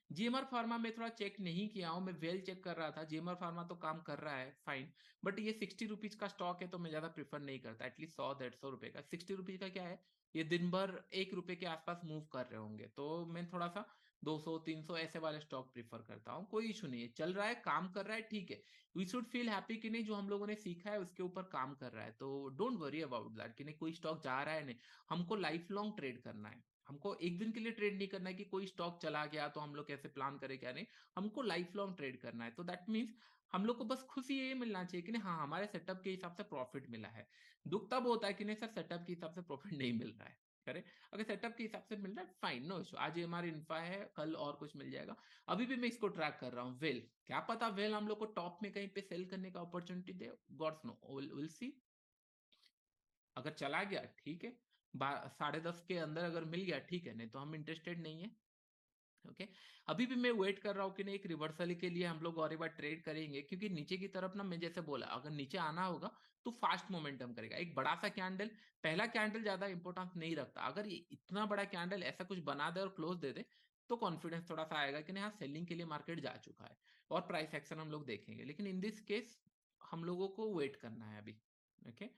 जीएमआर फार्मा में थोड़ा चेक नहीं किया हूं, मैं वेल चेक कर रहा था। जीएमआर फार्मा तो काम कर रहा है फाइन, बट ये 60 रुपीज का स्टॉक है, तो मैं ज्यादा प्रेफर नहीं करता। एटलीस्ट 100-150 रुपए का, 60 रुपीज का क्या है, ये दिन भर 1 रुपए के आसपास मूव कर रहे होंगे, तो मैं थोड़ा सा 200-300 ऐसे वाले स्टॉक प्रीफर करता हूँ। कोई इशू नहीं है, चल रहा है, काम कर रहा है, ठीक है। वी शुड फील हैप्पी कि नहीं, जो हम लोगों ने सीखा है उसके ऊपर काम कर रहा है, तो डोंट वरी अबाउट दैट कि नहीं कोई स्टॉक जा रहा है, नहीं। हमको लाइफ लॉन्ग ट्रेड करना है, हमको एक दिन के लिए ट्रेड नहीं करना है कि कोई स्टॉक चला गया तो हम लोग कैसे प्लान करें क्या नहीं। हमको लाइफ लॉन्ग ट्रेड करना है, तो दैट मीन्स हम लोग को बस खुशी ये मिलना चाहिए कि नहीं, हाँ हमारे सेटअप के हिसाब से प्रॉफिट मिला है। दुख तब होता है कि नहीं सर, सेटअप के हिसाब से प्रॉफिट नहीं मिल रहा है, करें। अगर सेटअप के हिसाब से मिल रहा है, फाइन, नो इशू। आज ये हमारी इन्फा है, कल और कुछ मिल जाएगा। अभी भी मैं इसको ट्रैक कर रहा हूँ, वेल, क्या पता वेल हम लोग को टॉप में कहीं पे सेल करने का अपॉर्चुनिटी दे, गॉड्स नो, विल सी। अगर चला गया ठीक है, 10:30 के अंदर अगर मिल गया ठीक है, नहीं तो हम इंटरेस्टेड नहीं है। ओके, अभी भी मैं वेट कर रहा हूँ कि नहीं एक रिवर्सल के लिए हम लोग और एक बार ट्रेड करेंगे, क्योंकि नीचे की तरफ ना, मैं जैसे बोला, अगर नीचे आना होगा तो फास्ट मोमेंटम करेगा। एक बड़ा सा कैंडल, पहला कैंडल ज्यादा इंपॉर्टेंस नहीं रखता, अगर ये इतना बड़ा कैंडल ऐसा कुछ बना दे और क्लोज दे दे, तो कॉन्फिडेंस थोड़ा सा आएगा कि नहीं हाँ, सेलिंग के लिए मार्केट जा चुका है, और प्राइस एक्शन हम लोग देखेंगे। लेकिन इन दिस केस हम लोगों को वेट करना है अभी। ओके,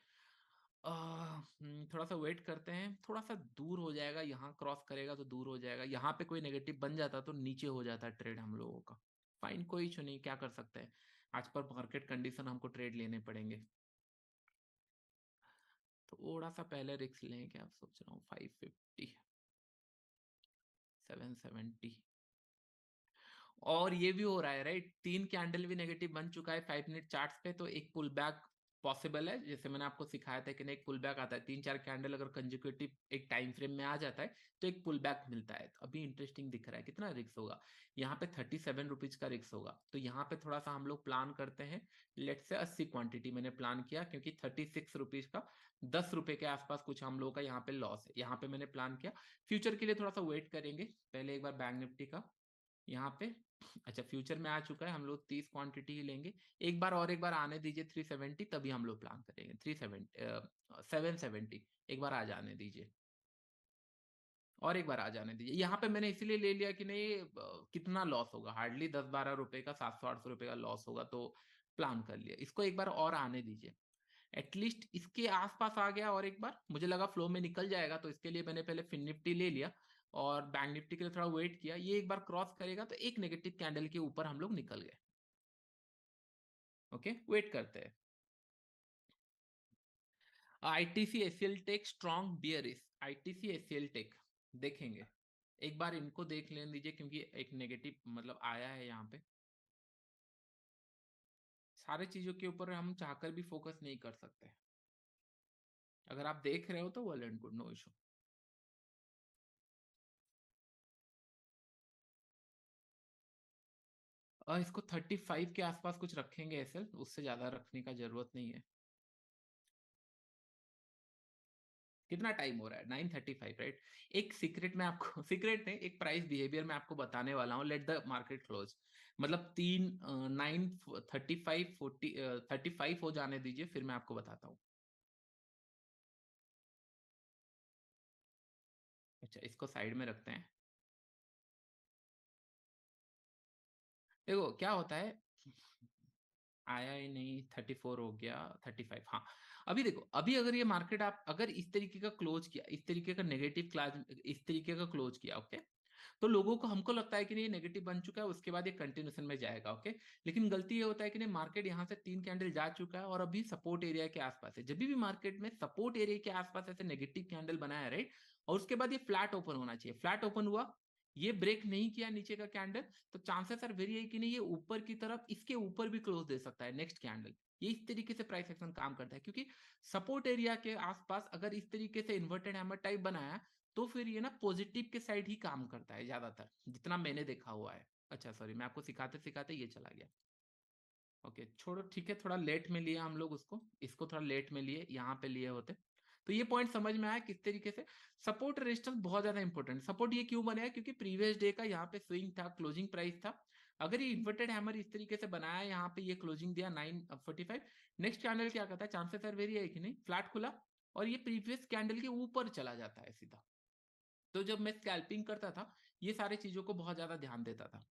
थोड़ा सा वेट करते हैं, थोड़ा सा दूर हो जाएगा, यहाँ क्रॉस करेगा तो दूर हो जाएगा, यहाँ पे कोई नेगेटिव बन जाता तो नीचे हो जाता ट्रेड हम लोगों का। फाइन, कोई इशू नहीं, क्या कर सकते हैं, आज पर मार्केट कंडीशन हमको ट्रेड लेने पड़ेंगे। थोड़ा सा पहले रिस्क लें क्या, आप सोच रहा हूँ 550, 770। और ये भी हो रहा है राइट, 3 कैंडल भी नेगेटिव बन चुका है 5 मिनट चार्ट्स पे, तो एक पुल बैक पॉसिबल है। जैसे मैंने आपको सिखाया था कि एक पुल बैक आता है, 3-4 कैंडल अगर कंजिक्यूटिव एक टाइम फ्रेम में आ जाता है तो एक पुल बैक मिलता है। तो अभी इंटरेस्टिंग दिख रहा है, कितना रिस्क होगा यहाँ पे, 37 रुपीज का रिस्क होगा। तो यहाँ पे थोड़ा सा हम लोग प्लान करते हैं, लेट से 80 क्वांटिटी मैंने प्लान किया, क्योंकि 36 रुपीज का 10 रुपए के आसपास कुछ हम लोगों का यहाँ पे लॉस है, यहाँ पे मैंने प्लान किया। फ्यूचर के लिए थोड़ा सा वेट करेंगे, पहले एक बार बैंक निफ्टी का यहाँ पे। अच्छा, फ्यूचर में आ चुका है, हम लोग 30 क्वांटिटी ही लेंगे। एक बार और, एक बार आने दीजिए 370, तभी हम लोग प्लान करेंगे 370, 770, एक बार आ जाने दीजिए, और एक बार आ जाने दीजिए। यहाँ पे मैंने इसलिए ले लिया कि नहीं, कितना लॉस होगा, हार्डली 10-12 रुपए का, 700-800 रुपए का लॉस होगा, तो प्लान कर लिया। इसको एक बार और आने दीजिए, एटलीस्ट इसके आसपास आ गया, और एक बार मुझे लगा फ्लो में निकल जाएगा, तो इसके लिए मैंने पहले फिन निफ्टी ले लिया, और बैंक निफ्टी के लिए थोड़ा वेट किया। ये एक बार क्रॉस करेगा तो एक नेगेटिव कैंडल के ऊपर हम लोग निकल गए। ओके, वेट करते हैं। ITC SL take strong bearish, ITC SL take देखेंगे, एक बार इनको देख लेने दीजिए, क्योंकि एक नेगेटिव मतलब आया है यहाँ पे। सारे चीजों के ऊपर हम चाहकर भी फोकस नहीं कर सकते, अगर आप देख रहे हो तो well and good, no issue. इसको 35 के आसपास कुछ रखेंगे एसएल, उससे ज्यादा रखने का जरूरत नहीं है। कितना टाइम हो रहा है, 9:35 राइट। एक सीक्रेट मैं आपको सीक्रेट नहीं, एक प्राइस बिहेवियर मैं आपको बताने वाला हूँ, लेट द मार्केट क्लोज, मतलब 9:35 35 हो जाने दीजिए, फिर मैं आपको बताता हूँ। अच्छा, इसको साइड में रखते हैं। देखो क्या होता है, आया ही नहीं, 34 हो गया, 35, हाँ। अभी देखो, अभी अगर ये मार्केट आप अगर इस तरीके का क्लोज किया, इस तरीके का नेगेटिव क्लास, इस तरीके का क्लोज किया, ओके, तो लोगों को, हमको लगता है कि नहीं ये नेगेटिव बन चुका है, उसके बाद ये कंटिन्यूशन में जाएगा, ओके। लेकिन गलती ये होता है कि नहीं, मार्केट यहाँ से 3 कैंडल जा चुका है और अभी सपोर्ट एरिया के आसपास है। जब भी मार्केट में सपोर्ट एरिया के आसपास ऐसे नेगेटिव कैंडल बनाया, राइट, और उसके बाद ये फ्लैट ओपन होना चाहिए, फ्लैट ओपन हुआ, ये ब्रेक नहीं किया नीचे का कैंडल, तो चांसेस आर वेरी है कि नहीं ये ऊपर की तरफ इसके ऊपर भी क्लोज दे सकता है नेक्स्ट कैंडल। ये इस तरीके से प्राइस एक्शन काम करता है, क्योंकि सपोर्ट एरिया के आसपास अगर इस तरीके से इन्वर्टेड हैमर टाइप बनाया तो फिर ये ना पॉजिटिव के साइड ही काम करता है ज्यादातर, जितना मैंने देखा हुआ है। अच्छा सॉरी, मैं आपको सिखाते सिखाते ये चला गया। ओके छोड़ो, ठीक है, थोड़ा लेट में लिया हम लोग उसको, इसको थोड़ा लेट में लिए, यहाँ पे लिए होते तो ये पॉइंट समझ में आया किस तरीके से सपोर्ट रेजिस्टेंस बहुत ज्यादा इंपॉर्टेंट। सपोर्ट ये क्यों बनाया, क्योंकि प्रीवियस डे का यहाँ पे स्विंग था, क्लोजिंग प्राइस था। अगर ये इन्वर्टेड हैमर इस तरीके से बनाया, यहाँ पे ये क्लोजिंग दिया 945, नेक्स्ट कैंडल क्या करता है, चांसेस आर वेरी है कि नहीं फ्लैट खुला और ये प्रीवियस कैंडल के ऊपर चला जाता है सीधा। तो जब मैं स्कैल्पिंग करता था, ये सारी चीजों को बहुत ज्यादा ध्यान देता था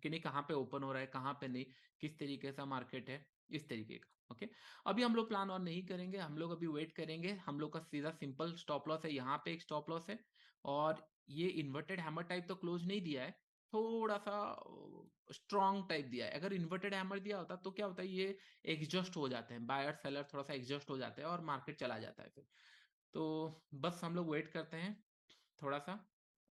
कि नहीं कहाँ पे ओपन हो रहा है, कहाँ पे नहीं, किस तरीके का मार्केट है, इस तरीके का। ओके, अभी हम लोग प्लान ऑन नहीं करेंगे, हम लोग अभी वेट करेंगे। हम लोग का सीधा सिंपल स्टॉप लॉस है, यहाँ पे एक स्टॉप लॉस है, और ये इन्वर्टेड हैमर टाइप तो क्लोज नहीं दिया है, थोड़ा सा स्ट्रॉन्ग टाइप दिया है। अगर इन्वर्टेड हैमर दिया होता तो क्या होता है, ये एग्जॉस्ट हो जाते हैं, बायर सेलर थोड़ा सा एग्जॉस्ट हो जाते हैं और मार्केट चला जाता है फिर। तो बस हम लोग वेट करते हैं थोड़ा सा।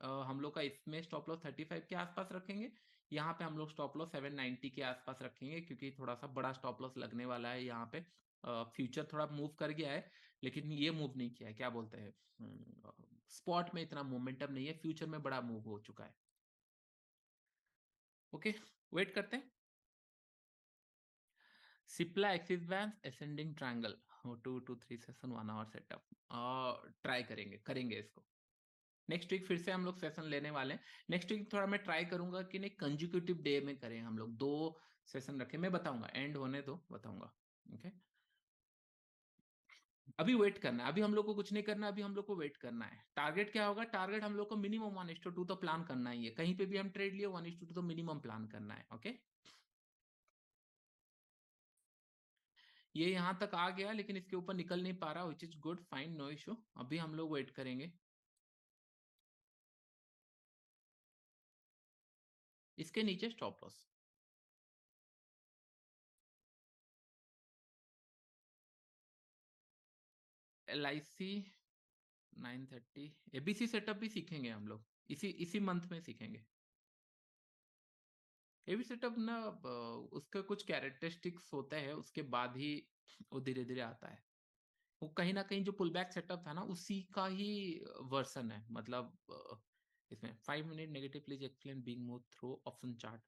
हम लोग का इसमें स्टॉप लॉस 35 के आसपास रखेंगे, यहाँ पे हम लोग स्टॉप लॉस 790 के आसपास रखेंगे, क्योंकि थोड़ा सा बड़ा स्टॉप लॉस लगने वाला है यहाँ पे। फ्यूचर थोड़ा मूव कर गया है, लेकिन ये मूव नहीं किया है, क्या बोलते हैं, स्पॉट में इतना मोमेंटम नहीं है, फ्यूचर में बड़ा मूव हो चुका है। ओके, वेट करते हैं। Cipla Axis Bank ascending triangle, 2 to 3 session 1 hour setup, try करेंगे इसको। नेक्स्ट वीक फिर से हम लोग सेशन लेने वाले हैं। नेक्स्ट वीक थोड़ा मैं ट्राई करूंगा कि नहीं कंजिक्यूटिव डे में करें, हम लोग 2 सेशन रखें, मैं बताऊंगा, एंड होने दो बताऊंगा। ओके, अभी वेट करना है, अभी हम लोग को कुछ नहीं करना, अभी हम लोग को वेट करना है। टारगेट क्या होगा, टारगेट हम लोग को मिनिमम 1:2 तो प्लान करना ही है, कहीं पे भी हम ट्रेड लिए 1:2 तो मिनिमम प्लान करना है। ओके, ये यहाँ तक आ गया, लेकिन इसके ऊपर निकल नहीं पा रहा, which is good, fine, no issue. अभी हम लोग वेट करेंगे, इसके नीचे stop loss. LIC 930, ABC setup भी सीखेंगे हम लोग, इसी इसी मंथ में सीखेंगे। एबी सेटअप ना उसका कुछ कैरेक्टरिस्टिक्स होता है, उसके बाद ही वो धीरे धीरे आता है। वो कहीं ना कहीं जो पुल बैक सेटअप था ना, उसी का ही वर्सन है, मतलब इसमें 5 minute negative please explain big move through option chart.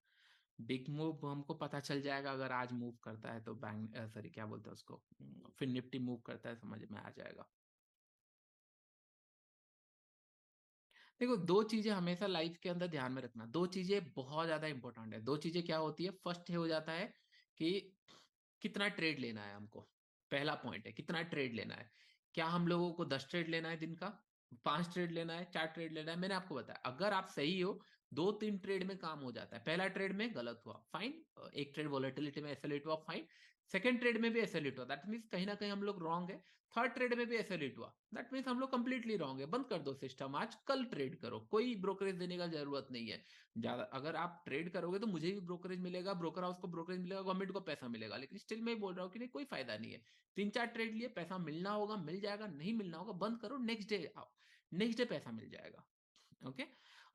Big move हमको पता चल जाएगा अगर आज मूव करता है तो, बैंक सॉरी क्या बोलते हैं उसको, फिर निफ्टी मूव करता है, समझ में आ जाएगा। देखो, दो चीजें हमेशा लाइफ के अंदर ध्यान में रखना, दो चीजें बहुत ज्यादा इंपॉर्टेंट है। दो चीजें क्या होती है, फर्स्ट हो जाता है कि कितना ट्रेड लेना है हमको। पहला पॉइंट है कितना ट्रेड लेना है। क्या हम लोगों को 10 ट्रेड लेना है दिन का, 5 ट्रेड लेना है, 4 ट्रेड लेना है। मैंने आपको बताया अगर आप सही हो, 2-3 ट्रेड में काम हो जाता है। पहला ट्रेड में गलत हुआ, फाइन, एक ट्रेड वॉलेटिलिटी में ऐसे लेट हुआ, फाइन। सेकंड ट्रेड में भी ऐसे लेट हुआ, दैट मीन्स कहीं ना कहीं हम लोग रॉन्ग है। थर्ड ट्रेड में भी ऐसे लेट हुआ, दैट मीन्स हम लोग कंप्लीटली रॉन्ग है। बंद कर दो सिस्टम, आज कल ट्रेड करो, कोई ब्रोकरेज देने का जरूरत नहीं है। ज्यादा अगर आप ट्रेड करोगे तो मुझे भी ब्रोकरेज मिलेगा, ब्रोकर हाउस को ब्रोकरेज मिलेगा, गवर्नमेंट को पैसा मिलेगा, लेकिन स्टिल मैं बोल रहा हूँ कि नहीं, कोई फायदा नहीं है। 3-4 ट्रेड लिए, पैसा मिलना होगा मिल जाएगा, नहीं मिलना होगा बंद करो, नेक्स्ट डे आओ, नेक्स्ट डे पैसा मिल जाएगा। ओके,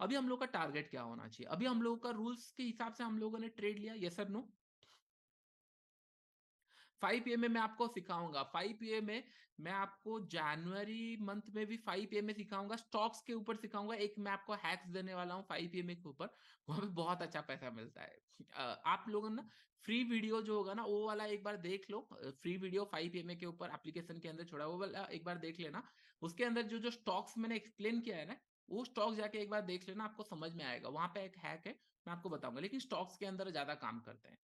अभी हम लोग का टारगेट क्या होना चाहिए, अभी हम लोगों का रूल्स के हिसाब से हम लोगों ने ट्रेड लिया, यस और नो। 5 PM में मैं आपको सिखाऊंगा, 5 PM में मैं आपको जनवरी मंथ में भी 5 PM में सिखाऊंगा, स्टॉक्स के ऊपर सिखाऊंगा। एक मैं आपको हैक्स देने वाला हूँ 5 PM के ऊपर, वहां पे बहुत अच्छा पैसा मिलता है। आप लोगों ना फ्री वीडियो जो होगा ना वो वाला एक बार देख लो, फ्री वीडियो 5 PM के ऊपर एप्लीकेशन के अंदर छोड़ा, वो वाला एक बार देख लेना। उसके अंदर जो जो स्टॉक्स मैंने एक्सप्लेन किया है ना, वो स्टॉक्स जाके एक बार देख लेना, आपको समझ में आएगा। वहां पे एक हैक है, मैं आपको बताऊंगा, लेकिन स्टॉक्स के अंदर ज्यादा काम करते हैं।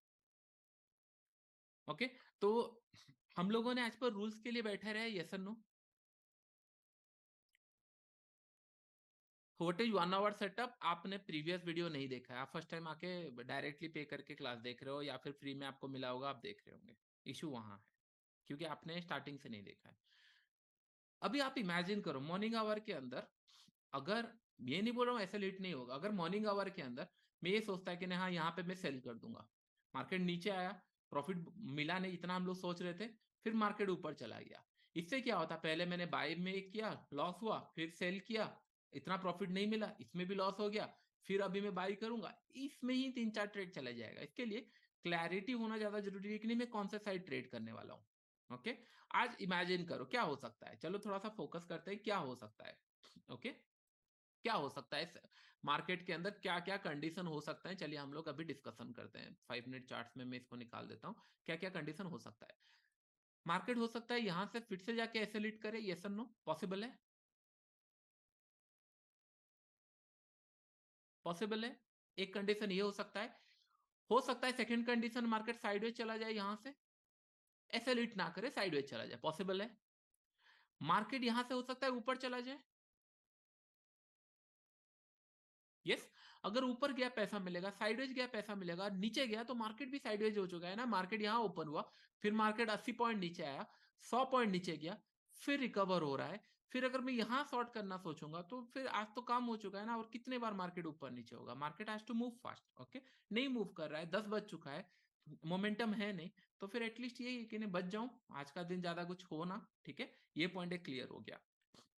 ओके, तो हम लोगों ने आज पर रूल्स के लिए बैठे रहे, यस और no. What is 1 hour setup, आपने प्रीवियस वीडियो नहीं देखा है, आप फर्स्ट टाइम आके डायरेक्टली पे करके क्लास देख रहे हो, या फिर फ्री में आपको मिला होगा आप देख रहे होंगे। इशू वहां है, क्योंकि आपने स्टार्टिंग से नहीं देखा है। अभी आप इमेजिन करो मॉर्निंग आवर के अंदर, अगर, ये नहीं बोल रहा हूँ ऐसे लेट नहीं होगा, अगर मॉर्निंग आवर के अंदर मैं ये सोचता है कि नहीं हाँ यहाँ पे मैं सेल कर दूंगा, मार्केट नीचे आया, प्रॉफिट मिला नहीं इतना हम लोग सोच रहे थे, फिर मार्केट ऊपर चला गया, इससे क्या होता, पहले मैंने बाय में किया, लॉस हुआ, फिर सेल किया, इतना प्रॉफिट नहीं मिला, इसमें भी लॉस हो गया, फिर अभी मैं बाई करूंगा, इसमें ही 3-4 ट्रेड चला जाएगा। इसके लिए क्लैरिटी होना ज्यादा जरूरी है कि नहीं मैं कौन सा साइड ट्रेड करने वाला हूँ। ओके, आज इमेजिन करो क्या हो सकता है, चलो थोड़ा सा फोकस करते हैं क्या हो सकता है। ओके, क्या हो सकता है मार्केट के अंदर, क्या क्या कंडीशन हो सकता है, चलिए हम लोग अभी डिस्कशन करते हैं। 5 मिनट चार्ट्स में मैं इसको निकाल देता हूँ, क्या क्या कंडीशन हो सकता है। मार्केट हो सकता है यहां से फिर से जाके ऐसे लीड करे, यस और नो, पॉसिबल है? पॉसिबल है। एक कंडीशन ये हो सकता है। हो सकता है सेकंड कंडीशन मार्केट साइडवेज चला जाए, यहां से ऐसे लीड ना करे, साइडवेज चला जाए, पॉसिबल है। मार्केट यहां से हो सकता है ऊपर चला जाए, यस। अगर ऊपर गया पैसा मिलेगा, साइडवेज गया पैसा मिलेगा, नीचे गया तो मार्केट भी साइडवेज हो चुका है ना। मार्केट यहाँ ओपन हुआ, फिर मार्केट 80 पॉइंट नीचे आया, 100 पॉइंट नीचे गया, फिर रिकवर हो रहा है। फिर अगर मैं यहाँ शॉर्ट करना सोचूंगा तो फिर आज तो काम हो चुका है ना। और कितने बार मार्केट ऊपर नीचे होगा, market has to move fast. Okay, नहीं मूव कर रहा है, 10 बज चुका है, मोमेंटम है नहीं, तो फिर एटलीस्ट ये कि नहीं बच जाऊं, आज का दिन ज्यादा कुछ हो ना। ठीक है, ये पॉइंट एक क्लियर हो गया।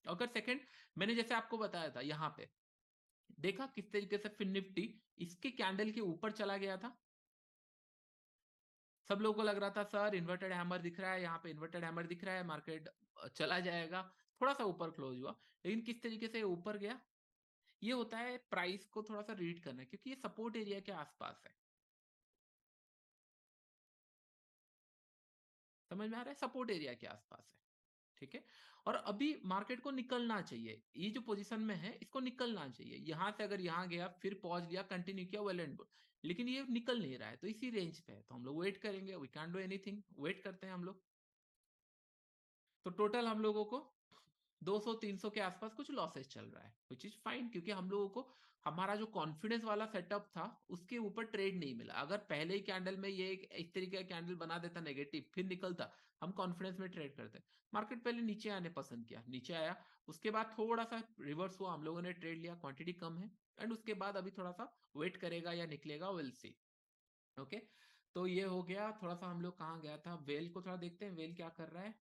अगर सेकंड, मैंने जैसे आपको बताया था, यहाँ पे देखा किस तरीके से फिर निफ्टी इसके कैंडल के ऊपर चला गया था। सब लोगों को लग रहा था सर इन्वर्टेड हैमर दिख रहा है, यहाँ पे इन्वर्टेड हैमर दिख रहा है, मार्केट चला जाएगा। थोड़ा सा ऊपर क्लोज हुआ, लेकिन किस तरीके से ऊपर गया। ये होता है प्राइस को थोड़ा सा रीड करना, क्योंकि ये सपोर्ट एरिया के आसपास है। समझ में आ रहा है, सपोर्ट एरिया के आसपास है। ठीक है, और अभी मार्केट को निकलना चाहिए, ये जो पोजीशन में है इसको निकलना चाहिए। यहां से अगर यहाँ गया फिर पॉज लिया, कंटिन्यू किया, वेल एंड गुड। लेकिन ये निकल नहीं रहा है, तो इसी रेंज पे है, तो हम लोग वेट करेंगे, we can do anything, wait करते हैं हम लोग। तो टोटल हम लोगों को 200-300 के आसपास कुछ लॉसेस चल रहा है, विच इज फाइन, क्योंकि हम लोगों को हमारा जो कॉन्फिडेंस वाला सेटअप था उसके ऊपर ट्रेड नहीं मिला। अगर पहले ही कैंडल में ये एक इस तरीके का कैंडल बना देता नेगेटिव, फिर निकलता, हम कॉन्फिडेंस में ट्रेड करते। मार्केट पहले नीचे आने पसंद किया, नीचे आया, उसके बाद थोड़ा सा रिवर्स हुआ, हम लोगों ने ट्रेड लिया, क्वांटिटी कम है, एंड उसके बाद अभी थोड़ा सा वेट करेगा या निकलेगा, विल सी। ओके, तो ये हो गया। थोड़ा सा हम लोग कहाँ गया था, वेल को थोड़ा देखते हैं, वेल क्या कर रहा है।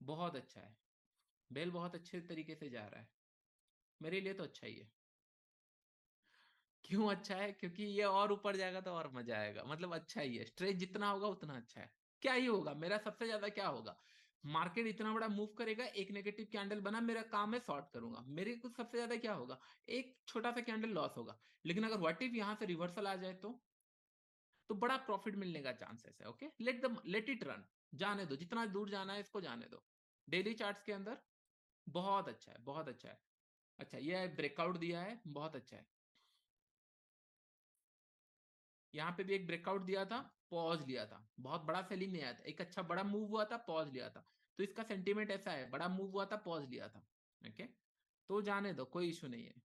बहुत अच्छा है, वेल बहुत अच्छे तरीके से जा रहा है, मेरे लिए तो अच्छा ही है। क्यों अच्छा है? क्योंकि ये और ऊपर जाएगा तो और मजा आएगा, मतलब अच्छा ही है, स्ट्रेच जितना होगा उतना अच्छा है। क्या ही होगा मेरा सबसे ज्यादा, क्या होगा, मार्केट इतना बड़ा मूव करेगा, एक नेगेटिव कैंडल बना, मेरा काम है शॉर्ट करूंगा, मेरे को सबसे ज्यादा क्या होगा, एक छोटा सा कैंडल लॉस होगा। लेकिन अगर व्हाट इफ यहाँ से रिवर्सल आ जाए तो बड़ा प्रॉफिट मिलने का चांसेस है। ओके, लेट इट रन, जाने दो, जितना दूर जाना है इसको जाने दो। डेली चार्ट्स के अंदर बहुत अच्छा है, बहुत अच्छा है। अच्छा, ये ब्रेकआउट दिया है, बहुत अच्छा है। यहाँ पे भी एक ब्रेकआउट दिया था, पॉज लिया था, बहुत बड़ा सेलिंग नहीं आया था, एक अच्छा बड़ा मूव हुआ था, पॉज लिया था। तो इसका सेंटीमेंट ऐसा है, बड़ा मूव हुआ था, पॉज लिया था। ओके, तो जाने दो, कोई इशू नहीं है।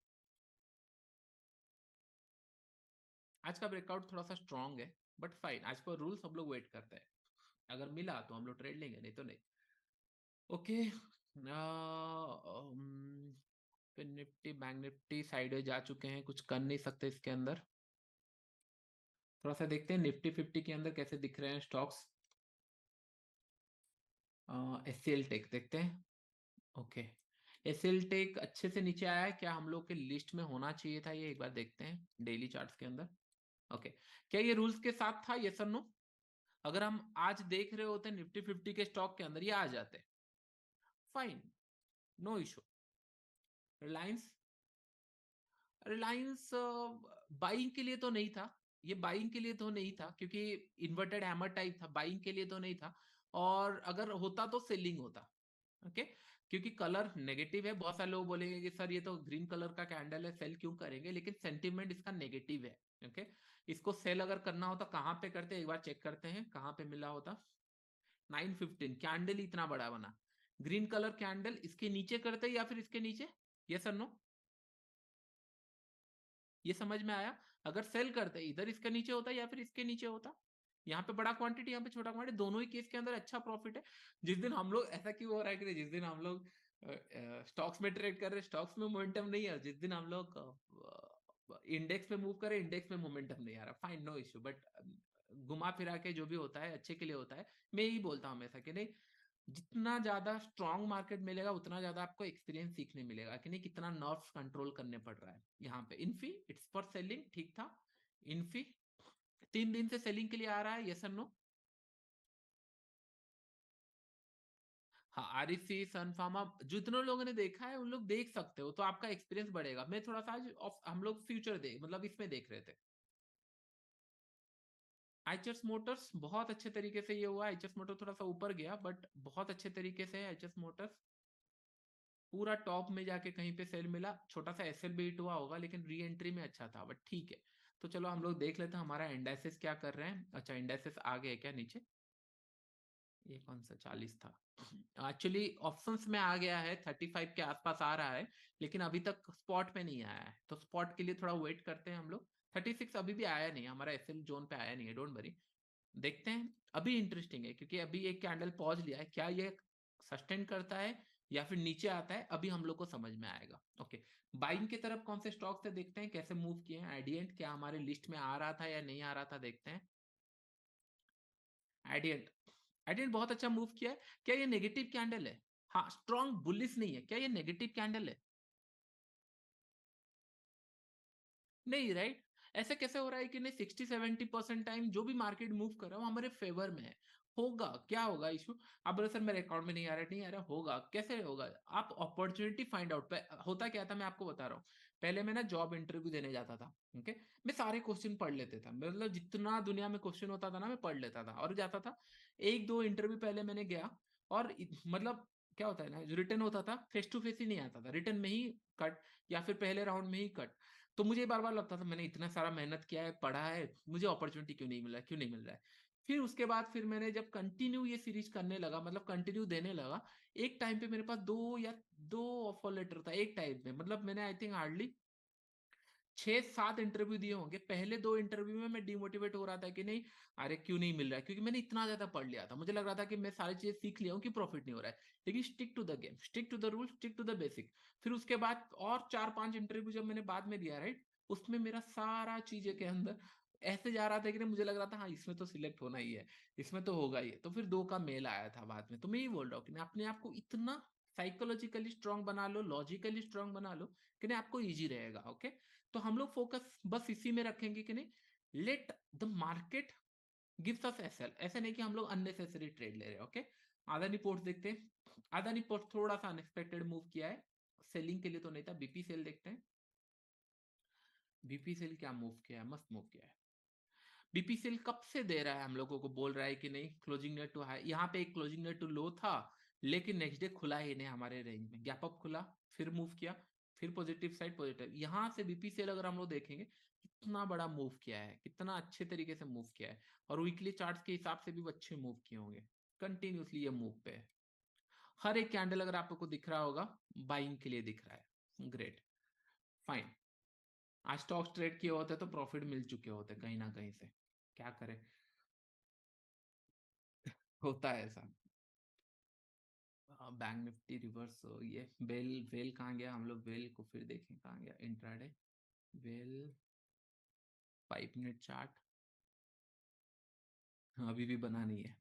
आज का ब्रेकआउट थोड़ा सा स्ट्रांग है, बट फाइन, आज पर रूल सब लोग वेट करते हैं, अगर मिला तो हम लोग ट्रेड लेंगे, नहीं तो नहीं। ओके, फिर निफ्टी बैंक निफ्टी साइड जा चुके हैं, कुछ कर नहीं सकते इसके अंदर। थोड़ा सा देखते हैं निफ्टी 50 के अंदर कैसे दिख रहे हैं स्टॉक्स। एचसीएल टेक देखते हैं। ओके, एसएल टेक अच्छे से नीचे आया है, क्या हम लोग के लिस्ट में होना चाहिए था ये, एक बार देखते हैं डेली चार्ट्स के अंदर। ओके, क्या ये रूल्स के साथ था, यस और नो? अगर हम आज देख रहे होते निफ्टी 50 के स्टॉक के अंदर ये आ जाते, fine, no issue. Reliance, Reliance buying के लिए तो नहीं था, ये बाइंग के लिए तो नहीं था, क्योंकि इन्वर्टेड हैमर टाइप था, बाइंग के लिए तो नहीं था। और अगर होता तो सेलिंग होता। ओके, क्योंकि कलर नेगेटिव है, बहुत सारे लोग बोलेंगे कि सर ये तो ग्रीन कलर का कैंडल है, सेल क्यों करेंगे, लेकिन सेंटीमेंट इसका नेगेटिव है। ओके, इसको सेल अगर करना होता कहाँ पे करते, एक बार चेक करते हैं कहाँ पे मिला होता। 9:15 कैंडल इतना बड़ा बना, ग्रीन कलर कैंडल, इसके नीचे करते या फिर इसके नीचे, ये सर नो, ये समझ में आया? अगर सेल करते इधर इसके नीचे होता या फिर इसके नीचे होता, यहाँ पे बड़ा क्वांटिटी, यहाँ पे छोटा क्वांटिटी, दोनों ही केस के अंदर अच्छा प्रॉफिट है। जिस दिन हम लोग, ऐसा क्यों हो रहा है कि जिस दिन हम लोग स्टॉक्स में ट्रेड कर रहे हैं, स्टॉक्स में मोमेंटम नहीं है, जिस दिन हम लोग इंडेक्स में मूव करें, इंडेक्स में मोमेंटम नहीं आ रहा, फाइन, नो इश्यू, बट घुमा फिरा के जो भी होता है अच्छे के लिए होता है। मैं यही बोलता हूँ हमेशा कि नहीं, जितना ज्यादा स्ट्रॉन्ग मार्केट मिलेगा उतना ज्यादा आपको एक्सपीरियंस सीखने मिलेगा कि नहीं कितना नर्व्स कंट्रोल करने पड़ रहा है यहाँ पे। इन्फी इट्स फॉर सेलिंग, ठीक था। इन्फी 3 दिन से सेलिंग के लिए आ रहा है, यस और नो? हाँ, आरईसी सन फार्मा जितने लोगों ने देखा है उन लोग देख सकते हो, तो आपका एक्सपीरियंस बढ़ेगा। मैं थोड़ा सा आज हम लोग फ्यूचर देख मतलब इसमें देख रहे थे। आइचर्स मोटर्स बहुत अच्छे तरीके से ये हुआ। आइचर्स मोटर थोड़ा सा ऊपर गया बट बहुत अच्छे तरीके से आइचर्स मोटर्स पूरा टॉप में जाके कहीं पे सेल मिला। छोटा सा एसएल भी हिट हुआ होगा लेकिन री एंट्री में अच्छा था, बट ठीक है। तो चलो हम लोग देख लेते हैं हमारा इंडाइसेस क्या कर रहे हैं। अच्छा, इंडाइसेस आ गए क्या नीचे? ये कौन सा 40 था? एक्चुअली ऑप्शंस में आ गया है, 35 के आसपास आ रहा है, लेकिन अभी तक स्पॉट पे नहीं आया है, तो स्पॉट के लिए थोड़ा वेट करते हैं हम लोग। 36 अभी भी आया नहीं, हमारा एसएल जोन पे आया नहीं है, डोंट वरी। देखते हैं। अभी इंटरेस्टिंग है क्योंकि अभी एक कैंडल पॉज लिया है, क्या ये सस्टेन करता है या फिर नीचे आता है, अभी हम लोग को समझ में आएगा। ओके, बाइंग की तरफ कौन से स्टॉक से देखते हैं, कैसे मूव किए हैं। एडिएंट क्या हमारे लिस्ट में आ रहा था या नहीं आ रहा था, देखते हैं। एडिएंट, एडिएंट बहुत अच्छा मूव किया है। क्या ये नेगेटिव कैंडल है? हाँ, स्ट्रॉन्ग बुलिस नहीं है, क्या ये नेगेटिव कैंडल है? नहीं, राइट। ऐसे कैसे हो रहा है कि नहीं, 60-70% टाइम जो भी मार्केट मूव कर रहा है वो हमारे फेवर में है। होगा क्या, होगा इशू? आप बोले सर मेरे अकाउंट में नहीं आ रहा, नहीं आ रहा, होगा कैसे होगा? आप अपॉर्चुनिटी फाइंड आउट। होता क्या था, मैं आपको बता रहा हूँ। पहले मैं ना जॉब इंटरव्यू देने जाता था, ओके। मैं सारे क्वेश्चन पढ़ लेते था, मतलब जितना दुनिया में क्वेश्चन होता था ना मैं पढ़ लेता था और जाता था। एक दो इंटरव्यू पहले मैंने गया और मतलब क्या होता है ना, जो रिटर्न होता था फेस टू फेस ही नहीं आता था, रिटर्न में ही कट या फिर पहले राउंड में ही कट। तो मुझे बार बार लगता था मैंने इतना सारा मेहनत किया है, पढ़ा है, मुझे अपॉर्चुनिटी क्यों नहीं मिल रहा है, क्यों नहीं मिल रहा है। फिर उसके बाद फिर मैंने जब कंटिन्यू ये सीरीज करने लगा, मतलब कंटिन्यू देने लगा, एक टाइम पे मेरे पास दो ऑफर लेटर था एक टाइम पे। मतलब मैंने आई थिंक हार्डली 6-7 इंटरव्यू दिए होंगे। पहले 2 इंटरव्यू में मैं डिमोटिवेट हो रहा था कि नहीं, अरे क्यों नहीं मिल रहा है, क्योंकि मैंने इतना ज्यादा पढ़ लिया था, मुझे लग रहा था कि मैं सारी चीजें सीख लिया हूँ कि प्रॉफिट नहीं हो रहा है। लेकिन stick to the game, stick to the rule, stick to the basic. फिर उसके बाद और 4-5 इंटरव्यू जब मैंने बाद में दिया, राइट, उसमें मेरा सारा चीजें के अंदर ऐसे जा रहा था कि मुझे लग रहा था हाँ इसमें तो सिलेक्ट होना ही है, इसमें तो होगा ही है। तो फिर 2 का मेल आया था बाद में। तो मैं ये बोल रहा हूँ कि अपने आप को इतना साइकोलॉजिकली स्ट्रांग बना लो, लॉजिकली स्ट्रांग बना लो कि नहीं आपको इजी रहेगा। ओके, तो हम लोग फोकस बस इसी में रखेंगे कि नहीं, let the market gives us SL. ऐसे नहीं कि हम लोग अननेसेसरी ट्रेड ले रहे हैं। ओके, अदानी पोर्ट्स देखते हैं। अदानी पोर्ट्स थोड़ा सा अनएक्सपेक्टेड मूव किया है, सेलिंग के लिए तो नहीं था। बीपी सेल देखते हैं। बीपी सेल क्या मूव किया है, मस्त मूव किया है। बीपीसीएल कब से दे रहा है हम लोगों को, बोल रहा है कि नहीं क्लोजिंग नेट टू हाई। यहाँ पे एक क्लोजिंग नेट टू लो था, लेकिन नेक्स्ट डे खुला ही नहीं हमारे रेंज में, गैप अप खुला, फिर मूव किया, फिर पॉजिटिव साइड पॉजिटिव। यहाँ से बीपीसीएल अगर हम लोग देखेंगे कितना बड़ा मूव किया है, कितना अच्छे तरीके से मूव किया है, और वीकली चार्ट्स के हिसाब से भी अच्छे मूव किए होंगे। कंटिन्यूसली ये मूव पे है। हर एक कैंडल अगर आपको दिख रहा होगा बाइंग के लिए दिख रहा है, ग्रेट, फाइन। आज स्टॉक्स ट्रेड किए होते तो प्रॉफिट मिल चुके होते कहीं ना कहीं से, क्या करें, होता है ऐसा। बैंक निफ्टी रिवर्स, ये वेल वेल कहाँ गया, हम लोग वेल को फिर देखें कहाँ गया, इंट्राडे वेल 5 मिनट चार्ट। अभी भी बना नहीं है,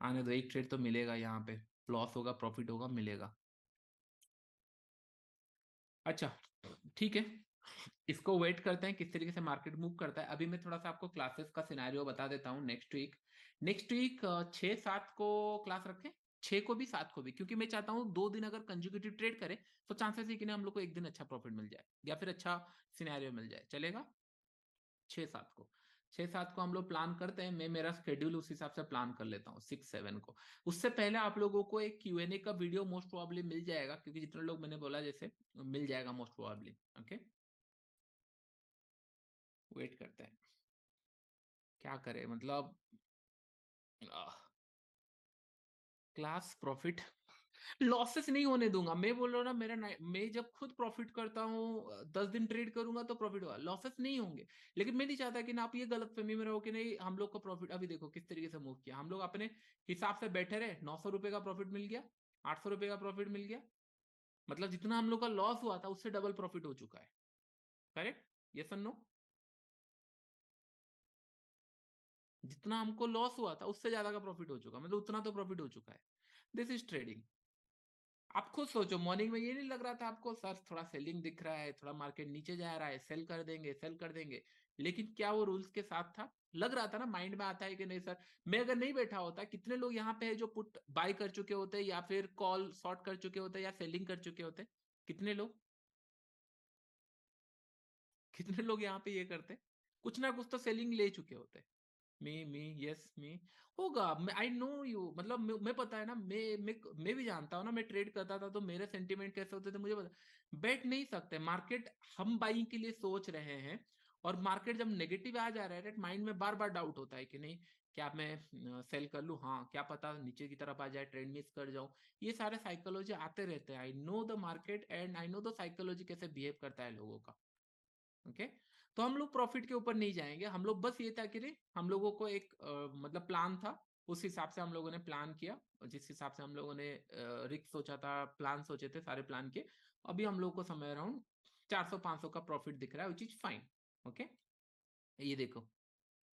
आने दो, एक ट्रेड तो मिलेगा यहाँ पे, लॉस होगा प्रॉफिट होगा मिलेगा। अच्छा, ठीक है, इसको वेट करते हैं किस तरीके से मार्केट मूव करता है। अभी मैं थोड़ा सा आपको क्लासेस का सिनेरियो बता देता हूँ। नेक्स्ट वीक 6-7 को क्लास रखें, 6 को भी 7 को भी, क्योंकि मैं चाहता हूँ 2 दिन अगर कंज्यूकेटिव ट्रेड करें तो चांसेस है कि हम लोग को एक दिन अच्छा प्रॉफिट मिल जाए या फिर अच्छा सिनेरियो मिल जाए, चलेगा? 6-7 को हम लोग प्लान करते हैं। मैं मेरा शेड्यूल उस हिसाब से प्लान कर लेता हूँ 6-7 को। उससे पहले आप लोगों को एक Q&A का वीडियो मोस्ट प्रोबेबली मिल जाएगा, क्योंकि जितने लोग मैंने बोला जैसे मिल जाएगा मोस्ट प्रोबेबली। ओके, वेट करते हैं, क्या करें मतलब। क्लास प्रॉफिट लॉसेस नहीं होने दूंगा, मैं बोल रहा हूँ ना, मैं जब खुद प्रॉफिट करता हूँ 10 दिन ट्रेड करूंगा तो प्रॉफिट होगा, लॉसेस नहीं होंगे। लेकिन मैं नहीं चाहता कि ना आप ये गलत फहमी में रहो कि नहीं हम लोग का प्रॉफिट। अभी देखो किस तरीके से मूव किया, हम लोग अपने हिसाब से बैठे रहे, 900 रुपए का प्रॉफिट मिल गया, 800 रुपए का प्रॉफिट मिल गया, मतलब जितना हम लोग का लॉस हुआ था उससे डबल प्रॉफिट हो चुका है। करेक्ट, यस और नो? जितना हमको लॉस हुआ था उससे ज्यादा का प्रॉफिट हो चुका, मतलब उतना तो प्रॉफिट हो चुका है। This is trading. आप खुद सोचो, मॉर्निंग में ये नहीं लग रहा था आपको सर थोड़ा सेलिंग दिख रहा है, थोड़ा मार्केट नीचे जा रहा है, सेल कर देंगे, सेल कर देंगे, लेकिन क्या वो रूल्स के साथ था? लग रहा था ना, माइंड में आता है कि नहीं सर। मैं अगर नहीं बैठा होता, कितने लोग यहाँ पे है जो पुट बाय कर चुके होते, या फिर कॉल शॉर्ट कर चुके होते, या सेलिंग कर चुके होते? कितने लोग, कितने लोग यहाँ पे ये करते, कुछ ना कुछ तो सेलिंग ले चुके होते। मी यस मी होगा। आई नो यू, मतलब मैं पता है ना, मैं भी जानता हूँ ना, मैं ट्रेड करता था तो मेरे सेंटीमेंट कैसे होते थे मुझे पता। बैठ नहीं सकते मार्केट, हम बाइंग के लिए सोच रहे हैं, और मार्केट जब नेगेटिव आ जा रहा है, माइंड में बार बार डाउट होता है कि नहीं, क्या मैं सेल कर लूं, हाँ क्या पता नीचे की तरफ आ जाए, ट्रेंड मिस कर जाऊं। ये सारे साइकोलॉजी आते रहते हैं। I know the market and I know the psychology कैसे बिहेव करता है लोगों का। ओके। तो हम लोग प्रॉफिट के ऊपर नहीं जाएंगे, हम लोग बस ये था कि रे हम लोगों को एक मतलब प्लान था, उस हिसाब से हम लोगों ने प्लान किया, और जिस हिसाब से हम लोगों ने रिस्क सोचा था, प्लान सोचे थे, सारे प्लान के। अभी हम लोग को समय अराउंड 400-500 का प्रॉफिट दिख रहा है, विच इज फाइन। ओके। ये देखो,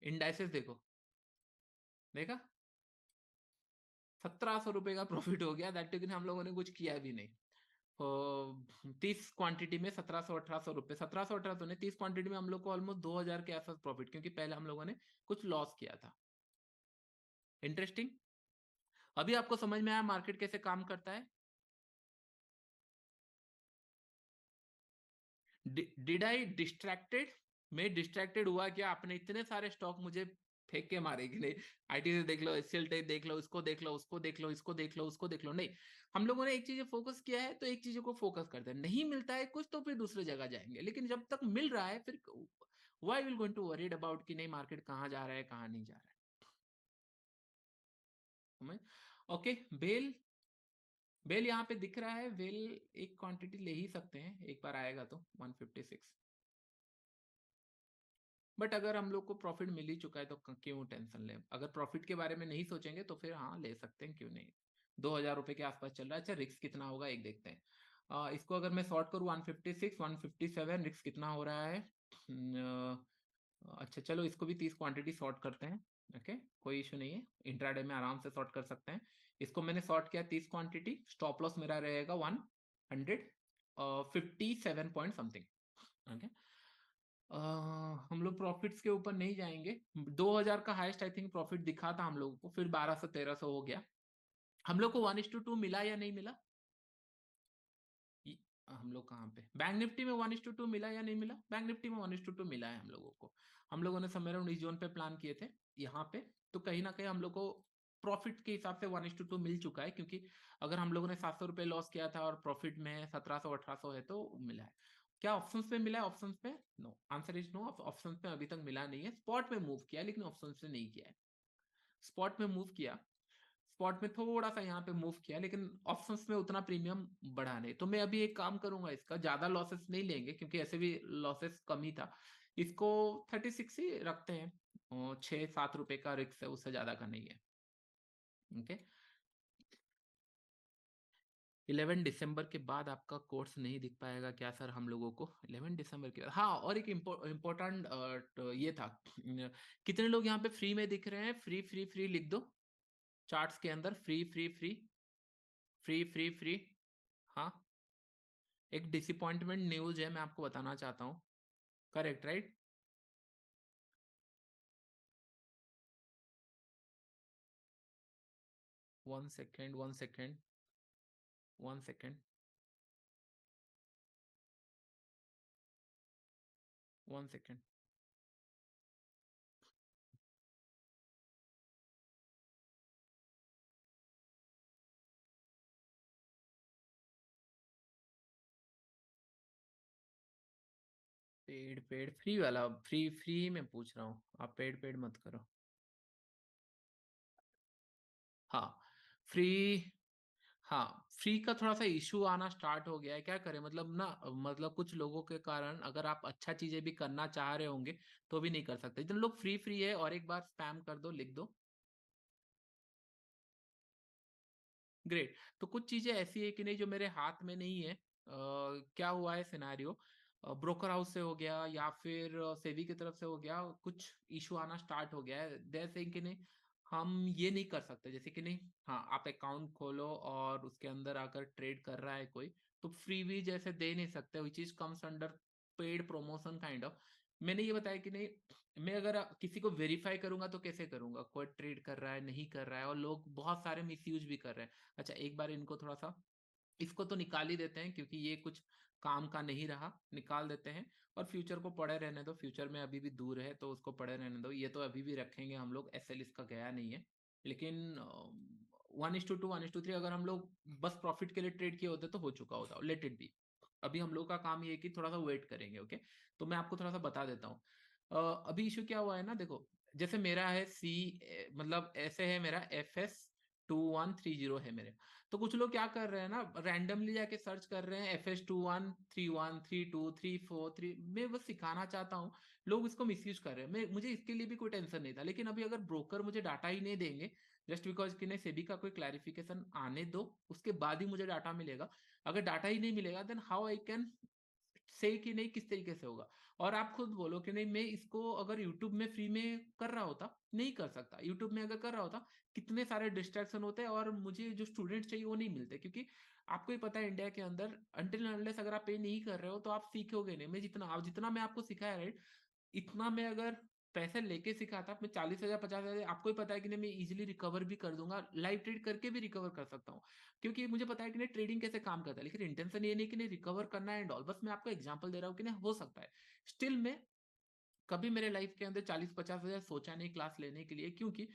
इंडाइसेस देखो, देखा, 1700 रुपए का प्रॉफिट हो गया, दैट हम लोगों ने कुछ किया भी नहीं। 30 क्वांटिटी में 1700-1800 रुपए, 1700-1800 ने 30 क्वांटिटी में हम लोग को ऑलमोस्ट 2000 के आसपास प्रॉफिट, क्योंकि पहले हम लोगों ने कुछ लॉस किया था। इंटरेस्टिंग। अभी आपको समझ में आया मार्केट कैसे काम करता है? Did I distracted? मैं डिस्ट्रैक्टेड हुआ क्या? आपने इतने सारे स्टॉक मुझे फेंक के मारे कि नहीं, आईटी से देख लो, एचसीएल टेक देख लो, इसको देख लो, उसको देख लो, इसको देख लो, उसको देख लो, नहीं। हम लोगों ने एक चीज फोकस किया है, तो एक चीजों को फोकस करते हैं। नहीं मिलता है कुछ तो फिर दूसरे जगह जाएंगे, लेकिन जब तक मिल रहा है फिर why will going to worried about कि नहीं मार्केट कहाँ जा रहा है, कहाँ नहीं जा रहा है। ओके। बेल, बेल यहाँ पे दिख रहा है, बेल एक क्वांटिटी ले ही सकते हैं, एक बार आएगा तो 156। बट अगर हम लोग को प्रॉफिट मिल ही चुका है तो क्यों टेंशन ले? अगर प्रॉफिट के बारे में नहीं सोचेंगे तो फिर हाँ ले सकते हैं, क्यों नहीं। 2000 रुपए के आसपास चल रहा है। अच्छा रिस्क कितना होगा एक देखते हैं। इसको अगर मैं शॉर्ट करूँ 156 157, रिस्क कितना हो रहा है? अच्छा चलो इसको भी 30 क्वांटिटी शॉर्ट करते हैं। ओके, कोई इशू नहीं है, इंट्राडे में आराम से शॉर्ट कर सकते हैं। इसको मैंने शॉर्ट किया 30 क्वांटिटी, स्टॉप लॉस मेरा रहेगा 157 पॉइंट समथिंग। ओके। हम लोग प्रॉफिट्स के ऊपर नहीं जाएंगे। 2000 का हाईएस्ट आई थिंक प्रॉफिट दिखा था हम लोगों को, फिर 1200-1300 हो गया। हम लोग को 1:2 मिला या नहीं मिला? हम लोग कहाँ पे, बैंक निफ्टी में 1:2 मिला या नहीं मिला? बैंक निफ्टी में 1:2 मिला है हम लोगों को। हम लोगों ने समय अराउंड इस जोन पे प्लान किए थे, यहाँ पे। तो कहीं ना कहीं हम लोग को प्रॉफिट के हिसाब से 1:2 मिल चुका है, क्योंकि अगर हम लोगों ने 700 रुपए लॉस किया था और प्रॉफिट में 1700-1800 है तो मिला है। क्या ऑप्शंस पे मिला है? ऑप्शंस पे no, answer is no. Options पे अभी तक मिला नहीं है। स्पॉट में मूव किया लेकिन ऑप्शंस पे नहीं किया है। स्पॉट में मूव किया, स्पॉट में थोड़ा सा यहाँ पे मूव किया, लेकिन ऑप्शंस में उतना प्रीमियम बढ़ा नहीं। तो मैं अभी एक काम करूंगा, इसका ज्यादा लॉसेस नहीं लेंगे क्योंकि ऐसे भी लॉसेस कम ही था। इसको 36 ही रखते हैं, और 6-7 रुपए का रिस्क है, उससे ज्यादा का नहीं है। ओके। 11 दिसंबर के बाद आपका कोर्स नहीं दिख पाएगा क्या सर हम लोगों को? 11 दिसंबर के बाद, हाँ। और एक इम्पोर्टेंट ये था, कितने लोग यहाँ पे फ्री में दिख रहे हैं? फ्री फ्री फ्री लिख दो चार्ट्स के अंदर, free free free free free free. हाँ, एक डिसअपॉइंटमेंट न्यूज है, मैं आपको बताना चाहता हूँ। Correct right? 1 second, 1 second, 1 second, 1 second. Paid paid free वाला, फ्री फ्री में पूछ रहा हूँ, आप पेड पेड मत करो। हाँ, फ्री। हाँ, फ्री का थोड़ा सा इशू आना स्टार्ट हो गया है, क्या करें, मतलब ना, मतलब कुछ लोगों के कारण अगर आप अच्छा चीजें भी करना चाह रहे होंगे तो भी नहीं कर सकते। जिन लोग फ्री फ्री है, और एक बार स्पैम कर दो, लिख दो। ग्रेट। तो कुछ चीजें ऐसी है कि नहीं जो मेरे हाथ में नहीं है। क्या हुआ है सिनारियो, ब्रोकर हाउस से हो गया या फिर सेबी की तरफ से हो गया, कुछ इशू आना स्टार्ट हो गया है। दे से कि नहीं, हम ये नहीं कर सकते, जैसे कि नहीं, हाँ आप अकाउंट खोलो और उसके अंदर आकर ट्रेड कर रहा है कोई, तो फ्री भी जैसे दे नहीं सकते, which is comes under paid promotion kind of. मैंने ये बताया कि नहीं, मैं अगर किसी को वेरीफाई करूंगा तो कैसे करूंगा, कोई ट्रेड कर रहा है नहीं कर रहा है, और लोग बहुत सारे मिसयूज भी कर रहे हैं। अच्छा एक बार इनको थोड़ा सा, इसको तो निकाल ही देते हैं क्योंकि ये कुछ काम का नहीं रहा, निकाल देते हैं। और फ्यूचर को पड़े रहने दो, फ्यूचर में अभी भी दूर है तो उसको पड़े रहने दो, ये तो अभी भी रखेंगे हम लोग, एसएल इसका गया नहीं है। लेकिन 1:2 1:3 अगर हम लोग बस प्रॉफिट के लिए ट्रेड किए होते तो हो चुका होता, लेट इट बी। अभी हम लोग का काम ये है कि थोड़ा सा वेट करेंगे, ओके। तो मैं आपको थोड़ा सा बता देता हूँ। अभी इशू क्या हुआ है ना, देखो, जैसे मेरा है सी, मतलब ऐसे है मेरा FS2130 है मेरे। तो कुछ लोग क्या कर रहे हैं ना, रैंडमली जाके सर्च कर रहे हैं FS21313234 मैं बस सिखाना चाहता हूँ। लोग इसको मिसयूज कर रहे हैं, मैं मुझे इसके लिए भी कोई टेंशन नहीं था, लेकिन अभी अगर ब्रोकर मुझे डाटा ही नहीं देंगे, जस्ट बिकॉज कि नहीं सेबी का कोई क्लैरिफिकेशन आने दो, उसके बाद ही मुझे डाटा मिलेगा। अगर डाटा ही नहीं मिलेगा then how I can say कि नहीं किस तरीके से होगा। और आप खुद बोलो कि नहीं, मैं इसको अगर यूट्यूब में फ्री में कर रहा होता, नहीं कर सकता। यूट्यूब में अगर कर रहा होता, कितने सारे डिस्ट्रैक्शन होते हैं और मुझे जो स्टूडेंट्स चाहिए वो नहीं मिलते, क्योंकि आपको ही पता है इंडिया के अंदर अनटिल अनलेस अगर आप पे नहीं कर रहे हो तो आप सीखोगे नहीं। मैं जितना मैं आपको सिखाया, राइट, इतना मैं अगर पैसे लेके सिखाता, मैं 40,000 50,000, आपको ही पता है कि नहीं मैं इजीली रिकवर भी कर दूंगा, लाइव ट्रेड करके भी रिकवर कर सकता हूँ, क्योंकि मुझे पता है कि नहीं ट्रेडिंग कैसे काम करता है। लेकिन इंटेंशन ये नहीं कि नहीं रिकवर करना है एंड ऑल, बस मैं आपको एग्जांपल दे रहा हूँ कि नहीं हो सकता है। स्टिल में कभी मेरे लाइफ के अंदर 40-50 हजार सोचा नहीं क्लास लेने के लिए, क्योंकि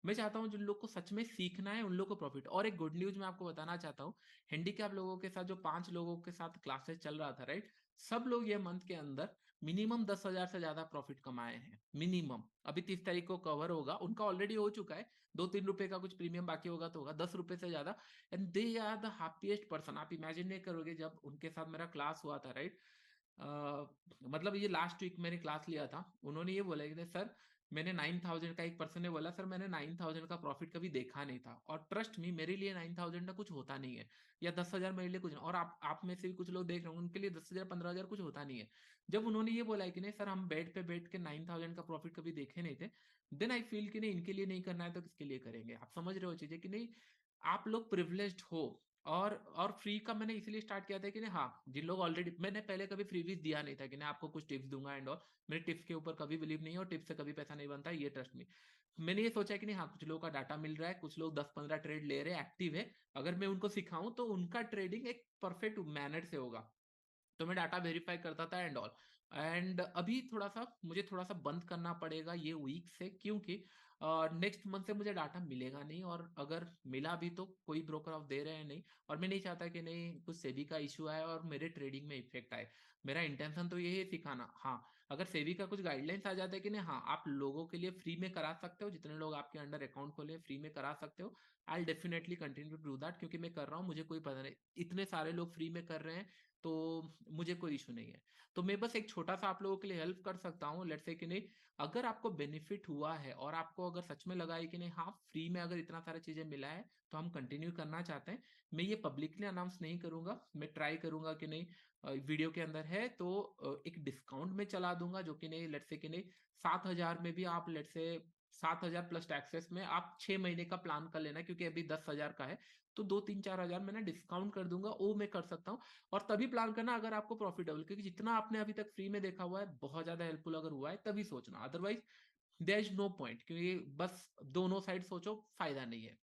मैं चाहता हूँ जिन लोग को सच में सीखना है उन लोग को प्रॉफिट। और एक गुड न्यूज मैं आपको बताना चाहता हूँ, हैंडीकैप लोगों के साथ जो 5 लोगों के साथ क्लासेस चल रहा था, राइट, सब लोग ये मंथ के अंदर मिनिमम 10,000 से ज्यादा प्रॉफिट कमाए हैं, मिनिमम। अभी 30 तारीख को कवर होगा, उनका ऑलरेडी हो चुका है, 2-3 रुपए का कुछ प्रीमियम बाकी होगा तो होगा, 10 रुपए से ज्यादा। And they are the happiest person. आप इमेजिन नहीं करोगे, जब उनके साथ मेरा क्लास हुआ था, राइट, मतलब ये लास्ट वीक मैंने क्लास लिया था, उन्होंने ये बोला कि सर मैंने 9,000 का, एक पर्सन ने बोला सर मैंने 9,000 का प्रॉफिट कभी देखा नहीं था, और ट्रस्ट मी मेरे लिए 9,000 का कुछ होता नहीं है, या 10,000 मेरे लिए कुछ नहीं। और आप में से भी कुछ लोग देख रहे होंगे, उनके लिए 10,000 15,000 कुछ होता नहीं है। जब उन्होंने ये बोला है कि नहीं सर हम बेड पे बैठ के 9,000 का प्रॉफिट कभी देखे नहीं थे, देन आई फील कि नहीं इनके लिए नहीं करना है तो किसके लिए करेंगे। आप समझ रहे हो चीजें कि नहीं, आप लोग प्रिविलेज्ड हो। और फ्री का मैंने इसलिए स्टार्ट किया था कि नहीं, हाँ जिन लोग ऑलरेडी, मैंने पहले कभी फ्रीबीज दिया नहीं था कि मैं आपको कुछ टिप्स दूंगा एंड ऑल, मेरे टिप्स के ऊपर कभी बिलीव नहीं है, और टिप्स से कभी पैसा नहीं बनता, ये ट्रस्ट में। मैंने ये सोचा कि नहीं, हाँ कुछ लोगों का डाटा मिल रहा है, कुछ लोग 10-15 ट्रेड ले रहे हैं, एक्टिव है, अगर मैं उनको सिखाऊं तो उनका ट्रेडिंग एक परफेक्ट मैनर से होगा। तो मैं डाटा वेरीफाई करता था एंड ऑल। एंड अभी थोड़ा सा मुझे थोड़ा सा बंद करना पड़ेगा ये वीक से, क्योंकि नेक्स्ट मंथ से मुझे डाटा मिलेगा नहीं, और अगर मिला भी तो कोई ब्रोकर ऑफ दे रहे हैं नहीं। और मैं नहीं चाहता कि नहीं कुछ सेबी का इशू आए और मेरे ट्रेडिंग में इफेक्ट आए। मेरा इंटेंशन तो यही है सिखाना। हाँ अगर सेबी का कुछ गाइडलाइंस आ जाता है कि नहीं, हाँ आप लोगों के लिए फ्री में करा सकते हो, जितने लोग आपके अंडर अकाउंट खोले फ्री में करा सकते हो, I definitely continue to do that, क्योंकि मैं कर रहा हूँ, मुझे कोई पता नहीं, इतने सारे लोग फ्री में कर रहे हैं, तो मुझे कोई इशू नहीं है। तो मैं बस एक छोटा सा आप लोगों के लिए हेल्प कर सकता हूँ, लेट्स से कि नहीं, अगर आपको बेनिफिट हुआ है और आपको अगर सच में लगा है कि नहीं हाँ फ्री में अगर इतना सारा चीजें मिला है तो हम कंटिन्यू करना चाहते हैं, मैं ये पब्लिकली अनाउंस नहीं करूंगा, मैं ट्राई करूंगा कि नहीं वीडियो के अंदर है तो एक डिस्काउंट में चला दूंगा, जो कि नहीं लेट्स से कि नहीं 7,000 में भी आप, लेट्स से 7,000 प्लस टैक्सेस में आप 6 महीने का प्लान कर लेना, क्योंकि अभी 10,000 का है, तो 2-3-4 हजार मैंने डिस्काउंट कर दूंगा, वो मैं कर सकता हूँ। और तभी प्लान करना अगर आपको प्रॉफिटेबल, क्योंकि जितना आपने अभी तक फ्री में देखा हुआ है बहुत ज्यादा हेल्पफुल अगर हुआ है तभी सोचना, otherwise there is no point, क्योंकि बस दोनों साइड सोचो फायदा नहीं है।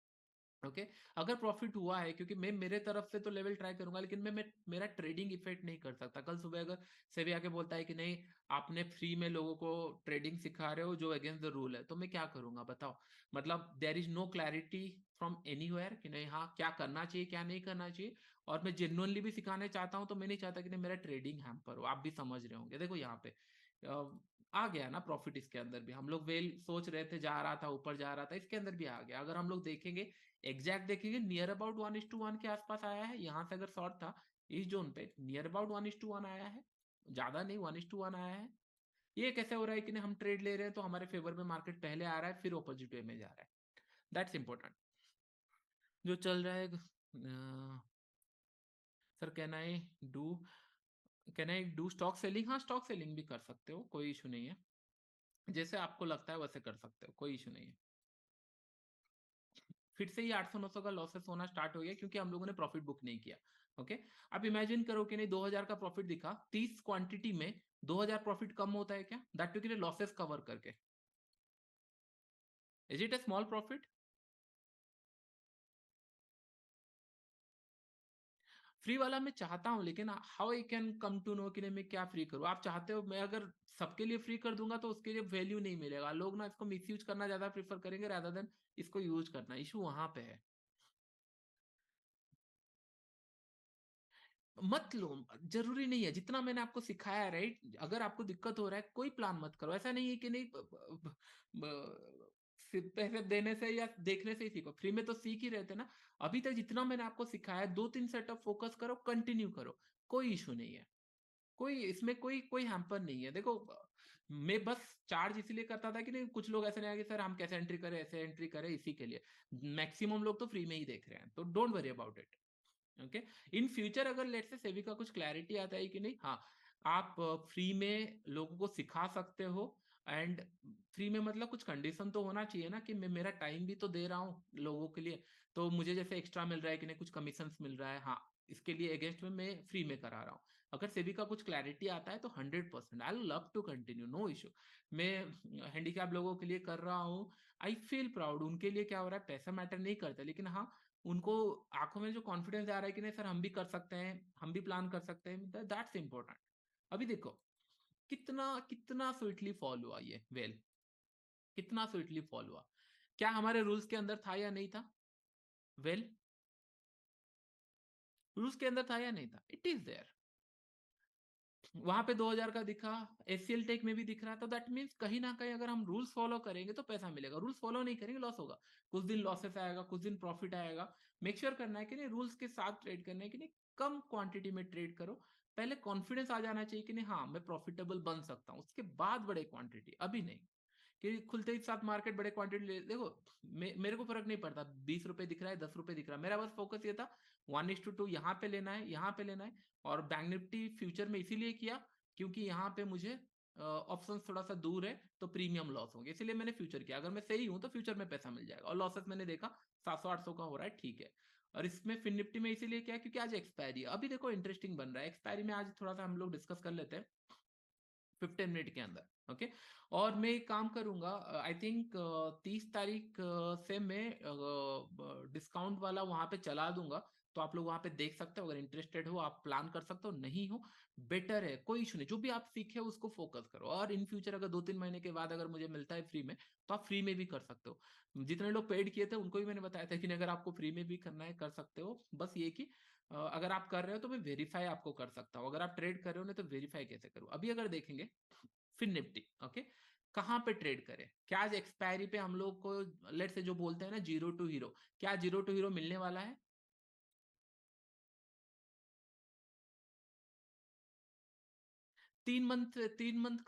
ओके अगर प्रॉफिट हुआ है, क्योंकि मैं मेरे तरफ से तो लेवल ट्राई करूंगा, लेकिन मैं मेरा ट्रेडिंग इफेक्ट नहीं कर सकता। कल सुबह अगर सेबी आके बोलता है कि नहीं आपने फ्री में लोगों को ट्रेडिंग सिखा रहे हो जो अगेंस्ट द रूल है, तो मैं क्या करूंगा बताओ। मतलब there is no clarity from anywhere कि नहीं हाँ क्या करना चाहिए क्या नहीं करना चाहिए। और मैं जेन्युइनली भी सिखाने चाहता हूँ, तो मैं नहीं चाहता कि नहीं मेरा ट्रेडिंग हैम्पर हो। आप भी समझ रहे होंगे, देखो यहाँ पे आ गया ना प्रॉफिट, इसके अंदर भी हम लोग वेल सोच रहे थे जा रहा था ऊपर जा रहा था, इसके अंदर भी आ गया। अगर हम लोग देखेंगे एग्जैक्ट देखेंगे, नियर अबाउट 1:1 के आसपास आया है, यहाँ से अगर शॉर्ट था इस जोन पे नियर अबाउट 1:1 आया है, ज्यादा नहीं 1:1 आया है। ये कैसे हो रहा है कि नहीं हम ट्रेड ले रहे हैं तो हमारे फेवर में मार्केट पहले आ रहा है फिर ऑपोजिट वे में जा रहा है, दैट्स इंपॉर्टेंट। जो चल रहा है sir can I do can I do stock selling? हाँ, स्टॉक सेलिंग भी कर सकते हो, कोई इशू नहीं है। जैसे आपको लगता है वैसे कर सकते हो, कोई इशू नहीं है। फिर से ही 800-900 का लॉसेस होना स्टार्ट हो गया क्योंकि हम लोगों ने प्रॉफिट बुक नहीं किया। ओके, अब इमेजिन करो कि नहीं 2000 का प्रॉफिट दिखा, 30 क्वांटिटी में 2000 प्रॉफिट कम होता है क्या? दैट टू के लॉसेस कवर करके। Is it a small profit? Free वाला मैं चाहता हूँ, लेकिन how I can come to know कि नहीं मैं क्या फ्री करूँ? आप चाहते हो मैं अगर सबके लिए फ्री कर दूंगा तो उसके लिए वैल्यू नहीं मिलेगा, लोग ना इसको मिस यूज करना ज्यादा प्रीफर करेंगे rather देन इसको यूज करना। इशू वहां पे है। मत लो, जरूरी नहीं है, जितना मैंने आपको सिखाया है, राइट? अगर आपको दिक्कत हो रहा है कोई प्लान मत करो, ऐसा नहीं है कि नहीं सिर्फ पैसे देने से या देखने से ही सीखो, फ्री में तो सीख ही रहते ना। अभी तक जितना मैंने आपको सिखाया है, 2-3 सेटअप फोकस करो, कंटिन्यू करो, कोई इशू नहीं है। कोई इसमें कोई कोई हैम्पर नहीं है। देखो मैं बस चार्ज इसलिए करता था कि नहीं कुछ लोग ऐसे नहीं आए कि सर हम कैसे एंट्री करें, ऐसे एंट्री करें, इसी के लिए। मैक्सिमम लोग तो फ्री में ही देख रहे हैं, तो don't worry about it. Okay, in future अगर लेट से सेबी का कुछ क्लैरिटी आता है कि नहीं, हाँ आप फ्री में लोगों को सिखा सकते हो। एंड फ्री में मतलब कुछ कंडीशन तो होना चाहिए ना कि मैं मेरा टाइम भी तो दे रहा हूँ लोगों के लिए, तो मुझे जैसे एक्स्ट्रा मिल रहा है कि नहीं, कुछ कमीशन मिल रहा है, हाँ इसके लिए अगेंस्ट में मैं फ्री में करा रहा हूँ। अगर सेबी का कुछ क्लैरिटी आता है तो 100% I love to continue, no issue. मैं हैंडीकैप लोगों के लिए कर रहा हूँ, आई फील प्राउड। उनके लिए क्या हो रहा है, पैसा मैटर नहीं करता, लेकिन हाँ उनको आंखों में जो कॉन्फिडेंस आ रहा है कि नहीं सर हम भी कर सकते हैं, हम भी प्लान कर सकते हैं, दैट्स इंपॉर्टेंट। अभी देखो कितना कितना स्वीटली फॉल हुआ ये वेल, कितना स्वीटली फॉल हुआ। क्या हमारे रूल्स के अंदर था या नहीं था? वेल, रूल्स के अंदर था या नहीं था? It is there. वहां पे 2000 का दिखा, एचसीएल टेक में भी दिख रहा, तो दैट मीन्स कहीं ना कहीं अगर हम रूल्स फॉलो करेंगे तो पैसा मिलेगा, रूल्स फॉलो नहीं करेंगे लॉस होगा। कुछ दिन लॉसेस आएगा, कुछ दिन प्रॉफिट आएगा। मेक श्योर करना है कि नहीं रूल्स के साथ ट्रेड करना है कि नहीं, कम क्वांटिटी में ट्रेड करो। पहले कॉन्फिडेंस आ जाना चाहिए कि नहीं हाँ मैं प्रॉफिटेबल बन सकता हूँ, उसके बाद बड़े क्वांटिटी, अभी नहीं कि खुलते ही साथ मार्केट बड़े क्वांटिटी ले। देखो मेरे को फर्क नहीं पड़ता 20 रुपए दिख रहा है 10 रुपए दिख रहा है, मेरा बस फोकस ये था 1:2 यहाँ पे लेना है, यहाँ पे लेना है। और बैंक निफ्टी फ्यूचर में इसीलिए किया क्योंकि यहाँ पे मुझे ऑप्शन थोड़ा सा दूर है तो प्रीमियम लॉस होंगे, इसीलिए मैंने फ्यूचर किया। अगर मैं सही हूं तो फ्यूचर में पैसा मिल जाएगा, और लॉसेस मैंने देखा 700-800 का हो रहा है, ठीक है। और इसमें फिन निफ्टी में इसीलिए क्या है क्योंकि आज एक्सपायरी है। अभी देखो इंटरेस्टिंग बन रहा है, एक्सपायरी में आज थोड़ा सा हम लोग डिस्कस कर लेते हैं 15 मिनट के अंदर। ओके, और मैं एक काम करूंगा, आई थिंक 30 तारीख से मैं डिस्काउंट वाला वहां पे चला दूंगा, तो आप लोग वहां पे देख सकते हो, अगर इंटरेस्टेड हो आप प्लान कर सकते हो, नहीं हो बेटर है, कोई इशू नहीं, जो भी आप सीखे उसको फोकस करो। और इन फ्यूचर अगर 2-3 महीने के बाद अगर मुझे मिलता है फ्री में तो आप फ्री में भी कर सकते हो। जितने लोग पेड किए थे उनको भी मैंने बताया था कि अगर आपको फ्री में भी करना है कर सकते हो, बस ये कि अगर आप कर रहे हो तो मैं वेरीफाई आपको कर सकता हूँ, अगर आप ट्रेड कर रहे हो नहीं तो वेरीफाई कैसे करूँ। अभी अगर देखेंगे फिर निफ्टी, ओके, कहाँ पे ट्रेड करें? क्या आज एक्सपायरी पे हम लोग को लेट से जो बोलते हैं ना जीरो टू हीरो, क्या जीरो टू हीरो मिलने वाला है? 3 मंथ, 3 मंथ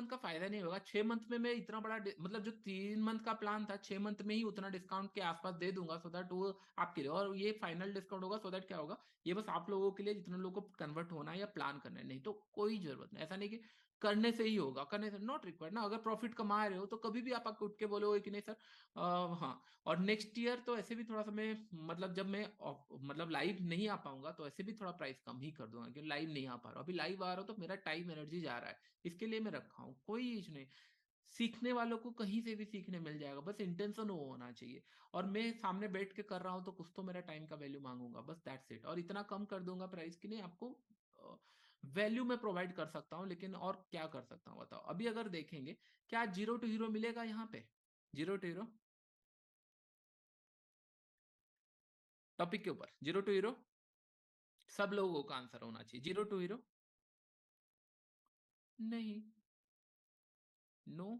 का फायदा नहीं होगा, 6 मंथ में मैं इतना बड़ा मतलब जो 3 मंथ का प्लान था 6 मंथ में ही उतना डिस्काउंट के आसपास दे दूंगा, सो दैट वो आपके लिए, और ये फाइनल डिस्काउंट होगा, सो दैट क्या होगा, ये बस आप लोगों के लिए जितने लोगों को कन्वर्ट होना है या प्लान करना है, नहीं तो कोई जरूरत नहीं, ऐसा नहीं कि करने से ही होगा, करने से नॉट रिक्वायर्ड ना। अगर प्रॉफिट कमा रहे हो तो कभी भी आप आके उठ के बोलोगे कि नहीं सर हाँ। और नेक्स्ट ईयर तो ऐसे भी थोड़ा सा मैं मतलब जब मैं मतलब लाइव नहीं आ पाऊंगा तो ऐसे भी थोड़ा प्राइस कम ही कर दूंगा, क्योंकि लाइव नहीं आ पा रहा हूँ, अभी लाइव आ रहा हूँ तो मेरा टाइम एनर्जी जा रहा है, इसके लिए मैं रखा हूँ, कोई इशू नहीं। सीखने वालों को कहीं से भी सीखने मिल जाएगा, बस इंटेंशन वो होना चाहिए। और मैं सामने बैठ के कर रहा हूँ तो कुछ तो मेरा टाइम का वैल्यू मांगूंगा, बस दैट्स इट। और इतना कम कर दूंगा प्राइस की नहीं आपको वैल्यू में प्रोवाइड कर सकता हूँ, लेकिन और क्या कर सकता हूँ बताओ? अभी अगर देखेंगे क्या जीरो टू हीरो मिलेगा यहाँ पे? जीरो टू हीरो टॉपिक के ऊपर, जीरो टू हीरो सब लोगों का आंसर होना चाहिए, जीरो टू हीरो नहीं, नो।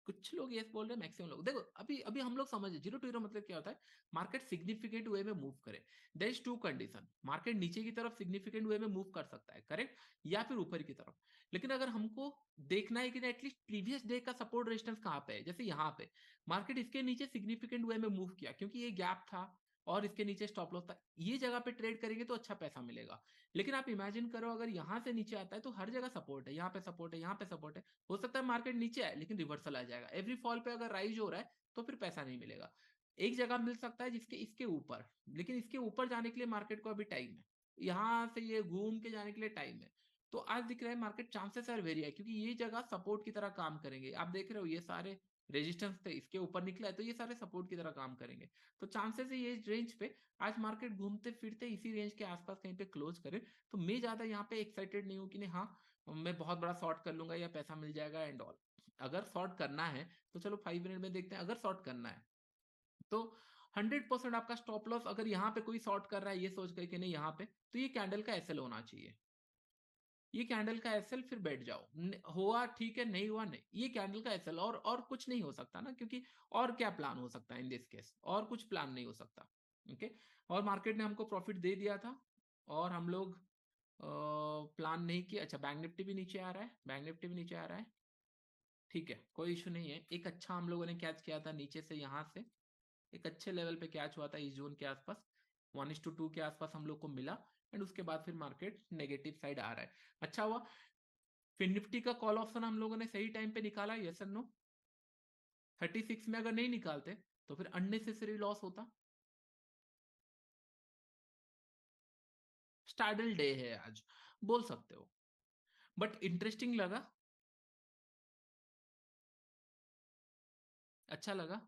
कुछ लोग यस बोल रहे हैं, मैक्सिमम लोग देखो अभी अभी हम लोग समझे जीरो टू हीरो मतलब क्या होता है, मार्केट सिग्निफिकेंट वे में मूव करे। There is two condition, market नीचे की तरफ सिग्निफिकेंट वे में मूव कर सकता है, करेक्ट, या फिर ऊपर की तरफ। लेकिन अगर हमको देखना है कि एटलीस्ट प्रीवियस डे का सपोर्ट रेजिस्टेंस कहाँ पे है, जैसे यहाँ पे मार्केट इसके नीचे सिग्निफिकेंट वे में मूव किया क्योंकि ये गैप था, और इसके नीचे स्टॉप लॉस था, ये जगह पे ट्रेड करेंगे तो अच्छा पैसा मिलेगा। लेकिन आप इमेजिन करो अगर यहाँ से नीचे आता है तो हर जगह सपोर्ट है, यहाँ पे सपोर्ट है, यहाँ पे सपोर्ट है, हो सकता है मार्केट नीचे आए लेकिन रिवर्सल आ जाएगा। एवरी फॉल पे अगर राइज हो रहा है तो फिर पैसा नहीं मिलेगा। एक जगह मिल सकता है जिसके इसके ऊपर, लेकिन इसके ऊपर जाने के लिए मार्केट को अभी टाइम है, यहाँ से ये घूम के जाने के लिए टाइम है। तो आज दिख रहा है मार्केट चांसेस आर वेरी है, क्योंकि ये जगह सपोर्ट की तरह काम करेंगे। आप देख रहे हो ये सारे रेजिस्टेंस थे, इसके ऊपर निकला है तो ये सारे सपोर्ट की तरह काम करेंगे। तो चांसेस है ये रेंज पे आज मार्केट घूमते फिरते इसी रेंज के आसपास कहीं पे क्लोज करे। तो मैं ज्यादा यहाँ पे एक्साइटेड नहीं हूँ कि नहीं हाँ मैं बहुत बड़ा शॉर्ट कर लूंगा या पैसा मिल जाएगा एंड ऑल। अगर शॉर्ट करना है तो चलो 5 मिनट में देखते हैं। अगर शॉर्ट करना है तो 100% आपका स्टॉप लॉस, अगर यहाँ पे कोई शॉर्ट कर रहा है ये सोच कर कि नहीं यहाँ पे, तो ये कैंडल का एसएल होना चाहिए। ये कैंडल का एसएल, फिर बैठ जाओ। हुआ ठीक है, नहीं हुआ नहीं, ये कैंडल का एसएल, और कुछ नहीं हो सकता ना, क्योंकि और क्या प्लान हो सकता है इन दिस केस, और कुछ प्लान नहीं हो सकता। ओके। और मार्केट ने हमको प्रॉफिट दे दिया था और हम लोग प्लान नहीं किया। अच्छा बैंक निफ्टी भी नीचे आ रहा है, बैंक निफ्टी भी नीचे आ रहा है, ठीक है कोई इशू नहीं है। एक अच्छा हम लोगों ने कैच किया था नीचे से, यहाँ से एक अच्छे लेवल पे कैच हुआ था इस जोन के आसपास, 1:2 के आसपास हम लोग को मिला। एंड उसके बाद फिर मार्केट नेगेटिव साइड आ रहा है। अच्छा हुआ फिर निफ्टी का कॉल ऑप्शन हम लोगों ने सही टाइम पे निकाला, यस और नो। 36 में अगर नहीं निकालते तो फिर अननेसेसरी लॉस होता। स्टार्डल डे है आज, बोल सकते हो, बट इंटरेस्टिंग लगा, अच्छा लगा।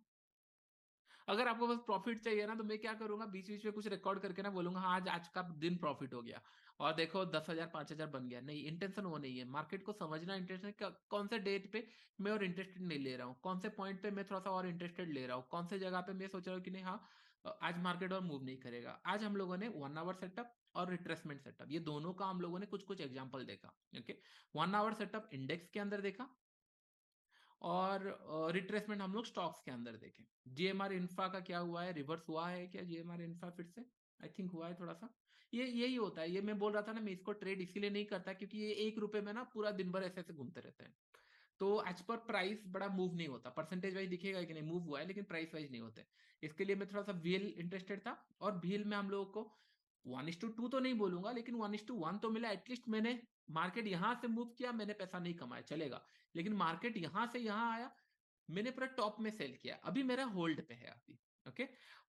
अगर आपको बस प्रॉफिट चाहिए ना तो मैं क्या करूंगा, बीच बीच में कुछ रिकॉर्ड करके ना बोलूंगा हाँ आज आज का दिन प्रॉफिट हो गया और देखो 10,000 5,000 बन गया। नहीं, इंटेंशन वो नहीं है, मार्केट को समझना इंटेंशन कौन से डेट पे मैं और इंटरेस्टेड नहीं ले रहा हूँ, कौन से पॉइंट पे मैं थोड़ा सा और इंटरेस्टेड ले रहा हूँ, कौन से जगह पे मैं सोच रहा हूँ कि नहीं हाँ आज मार्केट और मूव नहीं करेगा। आज हम लोगों ने 1 आवर सेटअप और रिट्रेसमेंट सेटअप, ये दोनों का हम लोगों ने कुछ कुछ एग्जाम्पल देखा। ओके, 1 आवर सेटअप इंडेक्स के अंदर देखा और रिट्रेसमेंट हम लोग स्टॉक्स के अंदर देखें। जीएमआर इंफ्रा का क्या हुआ है, रिवर्स हुआ है क्या जीएमआर इंफ्रा फिर से? आई थिंक हुआ है थोड़ा सा। ये यही होता है, ये मैं बोल रहा था ना, मैं इसको ट्रेड इसीलिए नहीं करता क्योंकि ये 1 रुपए में ना पूरा दिन भर ऐसे ऐसे घूमते रहते हैं। तो एज पर प्राइस बड़ा मूव नहीं होता, परसेंटेज वाइज दिखेगा कि नहीं मूव हुआ है, लेकिन प्राइस वाइज नहीं होते। इसके लिए मैं थोड़ा सा VL इंटरेस्टेड था, और VL में हम लोगों को 1:2 तो नहीं बोलूंगा लेकिन 1:1 तो मिला एटलीस्ट। मैंने मार्केट यहां से मूव किया, मैंने पैसा नहीं कमाया चलेगा, लेकिन मार्केट यहां से यहां आया, मैंने पूरा टॉप में सेल किया, अभी मेरा होल्ड पे है अभी। ओके,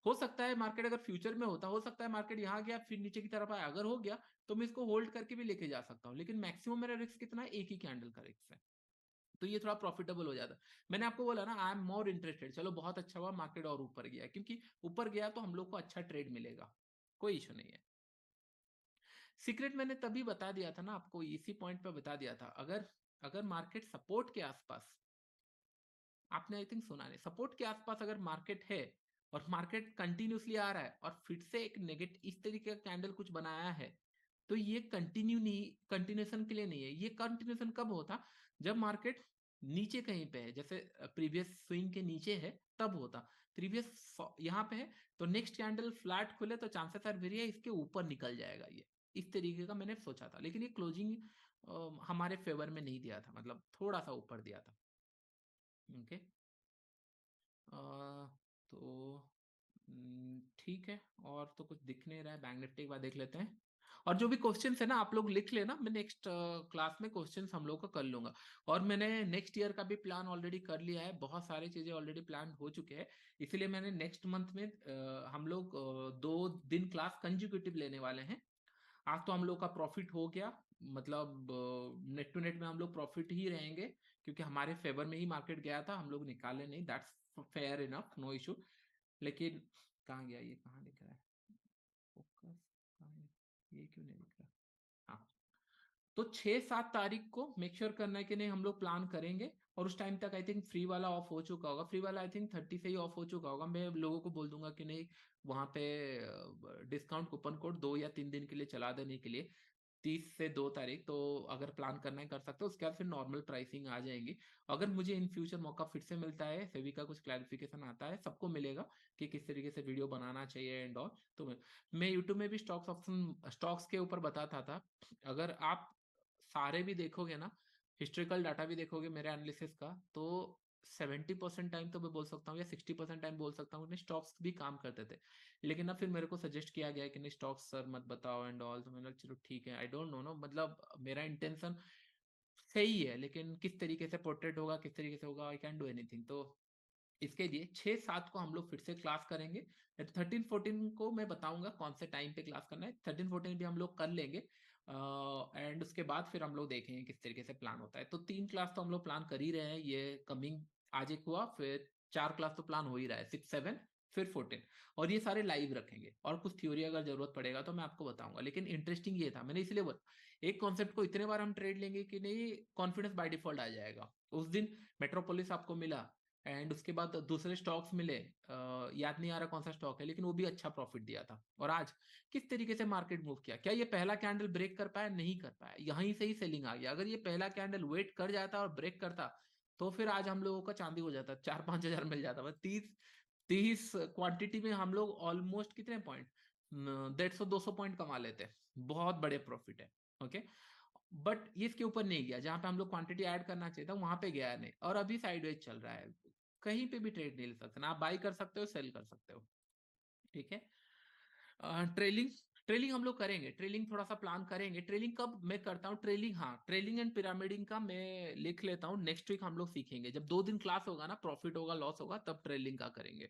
हो सकता है मार्केट अगर फ्यूचर में होता, हो सकता है मार्केट यहाँ गया फिर नीचे की तरफ आया, अगर हो गया तो मैं इसको होल्ड करके भी लेके जा सकता हूँ, लेकिन मैक्सिमम मेरा रिस्क कितना है, एक ही कैंडल का रिस्क है। तो ये थोड़ा प्रॉफिटेबल हो जाता है। मैंने आपको बोला ना आई एम मोर इंटरेस्टेड, चलो बहुत अच्छा हुआ मार्केट और ऊपर गया, क्योंकि ऊपर गया तो हम लोग को अच्छा ट्रेड मिलेगा, कोई इशू नहीं है। सीक्रेट मैंने तभी बता दिया था ना आपको, इसी पॉइंट पे बता दिया था। अगर अगर मार्केट सपोर्ट के आसपास, आपने आई थिंक सुना नहीं, सपोर्ट के आसपास अगर मार्केट है और मार्केट कंटिन्यूसली आ रहा है और फिर से एक नेगेटिव इस तरीके का कैंडल कुछ बनाया है, तो ये कंटिन्यू नहीं, कंटिन्यूएशन के लिए नहीं है। ये कंटिन्यूएशन कब होता, जब मार्केट नीचे कहीं पे है, जैसे प्रीवियस स्विंग के नीचे है तब होता। प्रीवियस यहाँ पे है तो नेक्स्ट कैंडल फ्लैट खुले तो चांसेस आर वेरी है इसके ऊपर निकल जाएगा ये, इस तरीके का मैंने सोचा था। लेकिन ये क्लोजिंग हमारे फेवर में नहीं दिया था, मतलब थोड़ा सा ऊपर दिया था। ओके, तो ठीक है, और तो कुछ दिख नहीं रहा है, बैंक निफ्टी के बाद देख लेते हैं। और जो भी क्वेश्चंस है ना आप लोग लिख लेना, मैं नेक्स्ट क्लास में क्वेश्चंस हम लोग का कर लूंगा। और मैंने नेक्स्ट ईयर का भी प्लान ऑलरेडी कर लिया है, बहुत सारी चीजें ऑलरेडी प्लान हो चुके हैं। इसीलिए मैंने नेक्स्ट मंथ में हम लोग 2 दिन क्लास कंजिक्यूटिव लेने वाले हैं। आज तो हम लोग का प्रॉफिट हो गया, मतलब नेट टू नेट में हम लोग प्रॉफिट ही रहेंगे, क्योंकि हमारे फेवर में ही मार्केट गया था, हम लोग निकाले नहीं, that's fair enough, no issue. लेकिन कहाँ गया, ये कहाँ दिख रहा है फोकस, कहाँ है? ये क्यों नहीं दिख रहा? हाँ, तो 6-7 तारीख को मेक श्योर करना है कि नहीं हम लोग प्लान करेंगे। और उस टाइम तक आई थिंक फ्री वाला ऑफ हो चुका होगा, फ्री वाला आई थिंक 30 से ही ऑफ हो चुका होगा। मैं लोगों को बोल दूंगा कि नहीं वहां पे डिस्काउंट कूपन कोड 2 या 3 दिन के लिए चला देने के लिए, 30 से 2 तारीख। तो अगर प्लान करना है कर सकते हो, उसके बाद फिर नॉर्मल प्राइसिंग आ जाएंगी। अगर मुझे इन फ्यूचर मौका फिर से मिलता है, सेबी का कुछ क्लैरिफिकेशन आता है, सबको मिलेगा कि किस तरीके से वीडियो बनाना चाहिए एंड ऑल, तो मैं यूट्यूब में भी स्टॉक्स ऑप्शन स्टॉक्स के ऊपर बताता था। अगर आप सारे भी देखोगे ना, हिस्ट्रिकल डाटा भी देखोगे मेरे एनालिसिस का, तो 70% टाइम तो मैं बोल सकता हूँ या 60% टाइम बोल सकता हूँ स्टॉक्स भी काम करते थे। लेकिन अब फिर मेरे को सजेस्ट किया गया कि नहीं स्टॉक्स सर मत बताओ एंड ऑल, तो मैंने कहा चलो ठीक है, आई डोंट नो नो, मतलब मेरा इंटेंशन सही है लेकिन किस तरीके से पोर्ट्रेट होगा, किस तरीके से होगा, आई कैन डू एनीथिंग। तो इसके लिए 6-7 को हम लोग फिर से क्लास करेंगे। 13-14 को मैं बताऊंगा कौन से टाइम पे क्लास करना है, 13-14 भी हम लोग कर लेंगे। एंड उसके बाद फिर हम लोग देखेंगे किस तरीके से प्लान होता है। तो 3 क्लास तो हम लोग प्लान कर ही रहे हैं, ये कमिंग आज एक हुआ, फिर 4 क्लास तो प्लान हो ही रहा है, 6-7 फिर 14, और ये सारे लाइव रखेंगे। और कुछ थ्योरी अगर जरूरत पड़ेगा तो मैं आपको बताऊंगा, लेकिन इंटरेस्टिंग ये था, मैंने इसलिए एक कॉन्सेप्ट को इतने बार हम ट्रेड लेंगे कि नहीं कॉन्फिडेंस बाय डिफॉल्ट आ जाएगा। उस दिन मेट्रोपोलिस आपको मिला एंड उसके बाद दूसरे स्टॉक्स मिले, याद नहीं आ रहा कौन सा स्टॉक है, लेकिन वो भी अच्छा प्रॉफिट दिया था। और आज किस तरीके से मार्केट मूव किया, क्या ये पहला कैंडल ब्रेक कर पाया, नहीं कर पाया, यहीं से ही सेलिंग आ गया। अगर ये पहला कैंडल वेट कर जाता और ब्रेक करता तो फिर आज हम लोगों का चांदी हो जाता, 4-5 हजार मिल जाता। बस 30 क्वांटिटी में हम लोग ऑलमोस्ट कितने पॉइंट, 150-200 पॉइंट कमा लेते, बहुत बड़े प्रॉफिट है। ओके, बट ये इसके ऊपर नहीं गया, जहां पे हम लोग क्वांटिटी ऐड करना चाहिए था वहां पे गया नहीं, और अभी साइडवेज चल रहा है। कहीं पे भी ट्रेड नहीं ले सकते ना, आप बाई कर सकते हो, सेल कर सकते हो, ठीक है। ट्रेलिंग, ट्रेलिंग हम लोग करेंगे, ट्रेलिंग थोड़ा सा प्लान करेंगे। ट्रेलिंग कब मैं करता हूँ ट्रेलिंग, हाँ ट्रेलिंग एंड पिरामिडिंग का मैं लिख लेता हूँ, नेक्स्ट वीक हम लोग सीखेंगे, जब 2 दिन क्लास होगा ना, प्रॉफिट होगा लॉस होगा, तब ट्रेलिंग का करेंगे।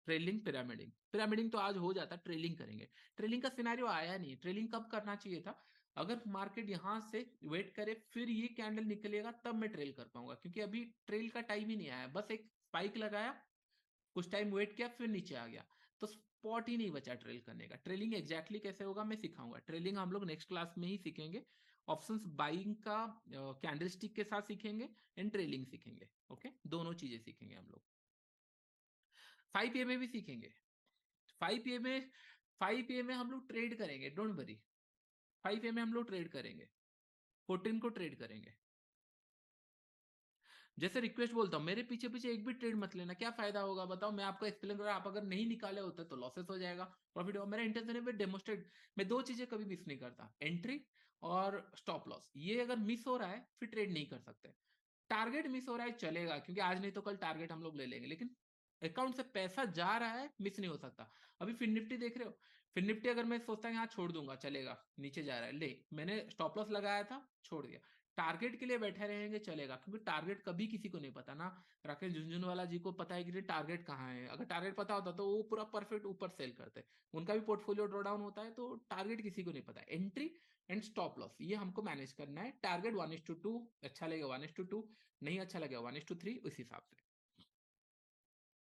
ट्रेलिंग पिरामिडिंग, पिरामिडिंग तो आज हो जाता, ट्रेलिंग करेंगे। ट्रेलिंग का सिनेरियो आया नहीं, ट्रेलिंग कब करना चाहिए था, अगर मार्केट यहां से वेट करे फिर ये कैंडल निकलेगा तब मैं ट्रेल कर पाऊंगा, क्योंकि अभी ट्रेल का टाइम ही नहीं आया, बस एक स्पाइक लगाया, कुछ टाइम वेट किया, फिर नीचे आ गया, तो स्पॉट ही नहीं बचा ट्रेल करने का। ट्रेलिंग एग्जैक्टली कैसे होगा मैं सिखाऊंगा, ट्रेलिंग हम लोग नेक्स्ट क्लास में ही सीखेंगे। ऑप्शंस बाइंग का कैंडलस्टिक के साथ सीखेंगे एंड ट्रेलिंग सीखेंगे, ओके, दोनों चीजें सीखेंगे हम लोग। 5 PM में भी सीखेंगे, 5 PM में, 5 PM में हम लोग ट्रेड करेंगे, डोंट वरी। 5 AM में हम लोग ट्रेड करेंगे, 14 को ट्रेड करेंगे। जैसे रिक्वेस्ट बोलता हूँ, मेरे पीछे पीछे एक भी ट्रेड मत लेना, क्या फायदा होगा बताओ, मैं आपको एक्सप्लेन कर रहा हूँ, आप अगर नहीं निकाले होते तो लॉसेस हो जाएगा, प्रॉफिट होगा। मेरा इंटेंशन है डेमोस्ट्रेट, मैं 2 चीजें कभी मिस नहीं करता, एंट्री और स्टॉप लॉस। ये अगर मिस हो रहा है फिर ट्रेड नहीं कर सकते। टारगेट मिस हो रहा है चलेगा, क्योंकि आज नहीं तो कल टारगेट हम लोग ले लेंगे, लेकिन अकाउंट से पैसा जा रहा है मिस नहीं हो सकता। अभी फिर निफ्टी देख रहे हो, फिर निफ्टी अगर मैं सोचता हूँ यहाँ छोड़ दूंगा चलेगा, नीचे जा रहा है, ले मैंने स्टॉप लॉस लगाया था छोड़ दिया। टारगेट के लिए बैठे रहेंगे चलेगा, क्योंकि टारगेट कभी किसी को नहीं पता ना, राकेश झुनझुनवाला जी को पता है कि टारगेट कहाँ है, अगर टारगेट पता होता तो वो पूरा परफेक्ट ऊपर सेल करते, उनका भी पोर्टफोलियो ड्रॉ डाउन होता है। तो टारगेट किसी को नहीं पता, एंट्री एंड स्टॉप लॉस ये हमको मैनेज करना है। टारगेट 1:2, अच्छा लगेगा 1:2, नहीं अच्छा लगेगा 1:3, उस हिसाब से,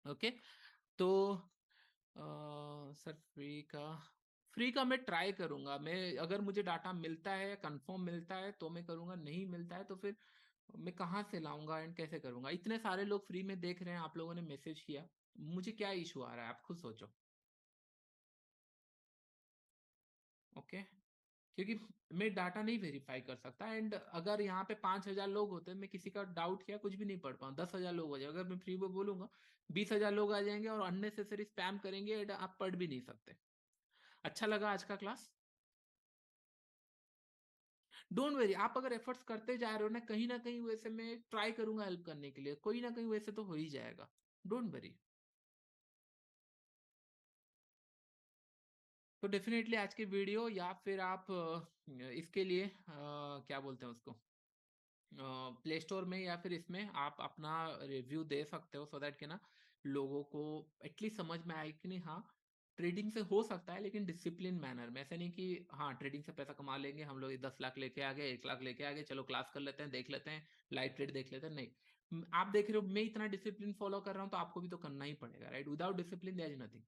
ओके। तो सर फ्री का मैं ट्राई करूंगा, मैं अगर मुझे डाटा मिलता है, कंफर्म मिलता है तो मैं करूंगा, नहीं मिलता है तो फिर मैं कहाँ से लाऊंगा एंड कैसे करूंगा। इतने सारे लोग फ्री में देख रहे हैं, आप लोगों ने मैसेज किया, मुझे क्या इशू आ रहा है आप खुद सोचो, ओके। क्योंकि मैं डाटा नहीं वेरीफाई कर सकता, एंड अगर यहाँ पे 5,000 लोग होते, मैं किसी का डाउट किया कुछ भी नहीं पढ़ पाऊँ, 10,000 लोग हो जाए, अगर मैं फ्री में बोलूंगा 20,000 लोग आ जाएंगे और अननेसेसरी स्पैम करेंगे एंड आप पढ़ भी नहीं सकते। अच्छा लगा आज का क्लास, डोंट वेरी, आप अगर एफर्ट्स करते जा रहे हो ना कहीं वैसे मैं ट्राई करूंगा हेल्प करने के लिए, कोई ना कहीं वैसे तो हो ही जाएगा, डोंट वेरी। तो डेफिनेटली आज की वीडियो या फिर आप इसके लिए क्या बोलते हैं उसको, प्ले स्टोर में या फिर इसमें आप अपना रिव्यू दे सकते हो, सो दैट कि ना लोगों को एटलीस्ट समझ में आए कि नहीं हाँ ट्रेडिंग से हो सकता है, लेकिन डिसिप्लिन मैनर में, ऐसे नहीं कि हाँ ट्रेडिंग से पैसा कमा लेंगे हम लोग, 10 लाख लेके आ गए, 1 लाख लेके आ गए, चलो क्लास कर लेते हैं, देख लेते हैं, लाइव ट्रेड देख लेते हैं, नहीं। आप देख रहे हो मैं इतना डिसिप्लिन फॉलो कर रहा हूँ, तो आपको भी तो करना ही पड़ेगा, right, without discipline there is nothing,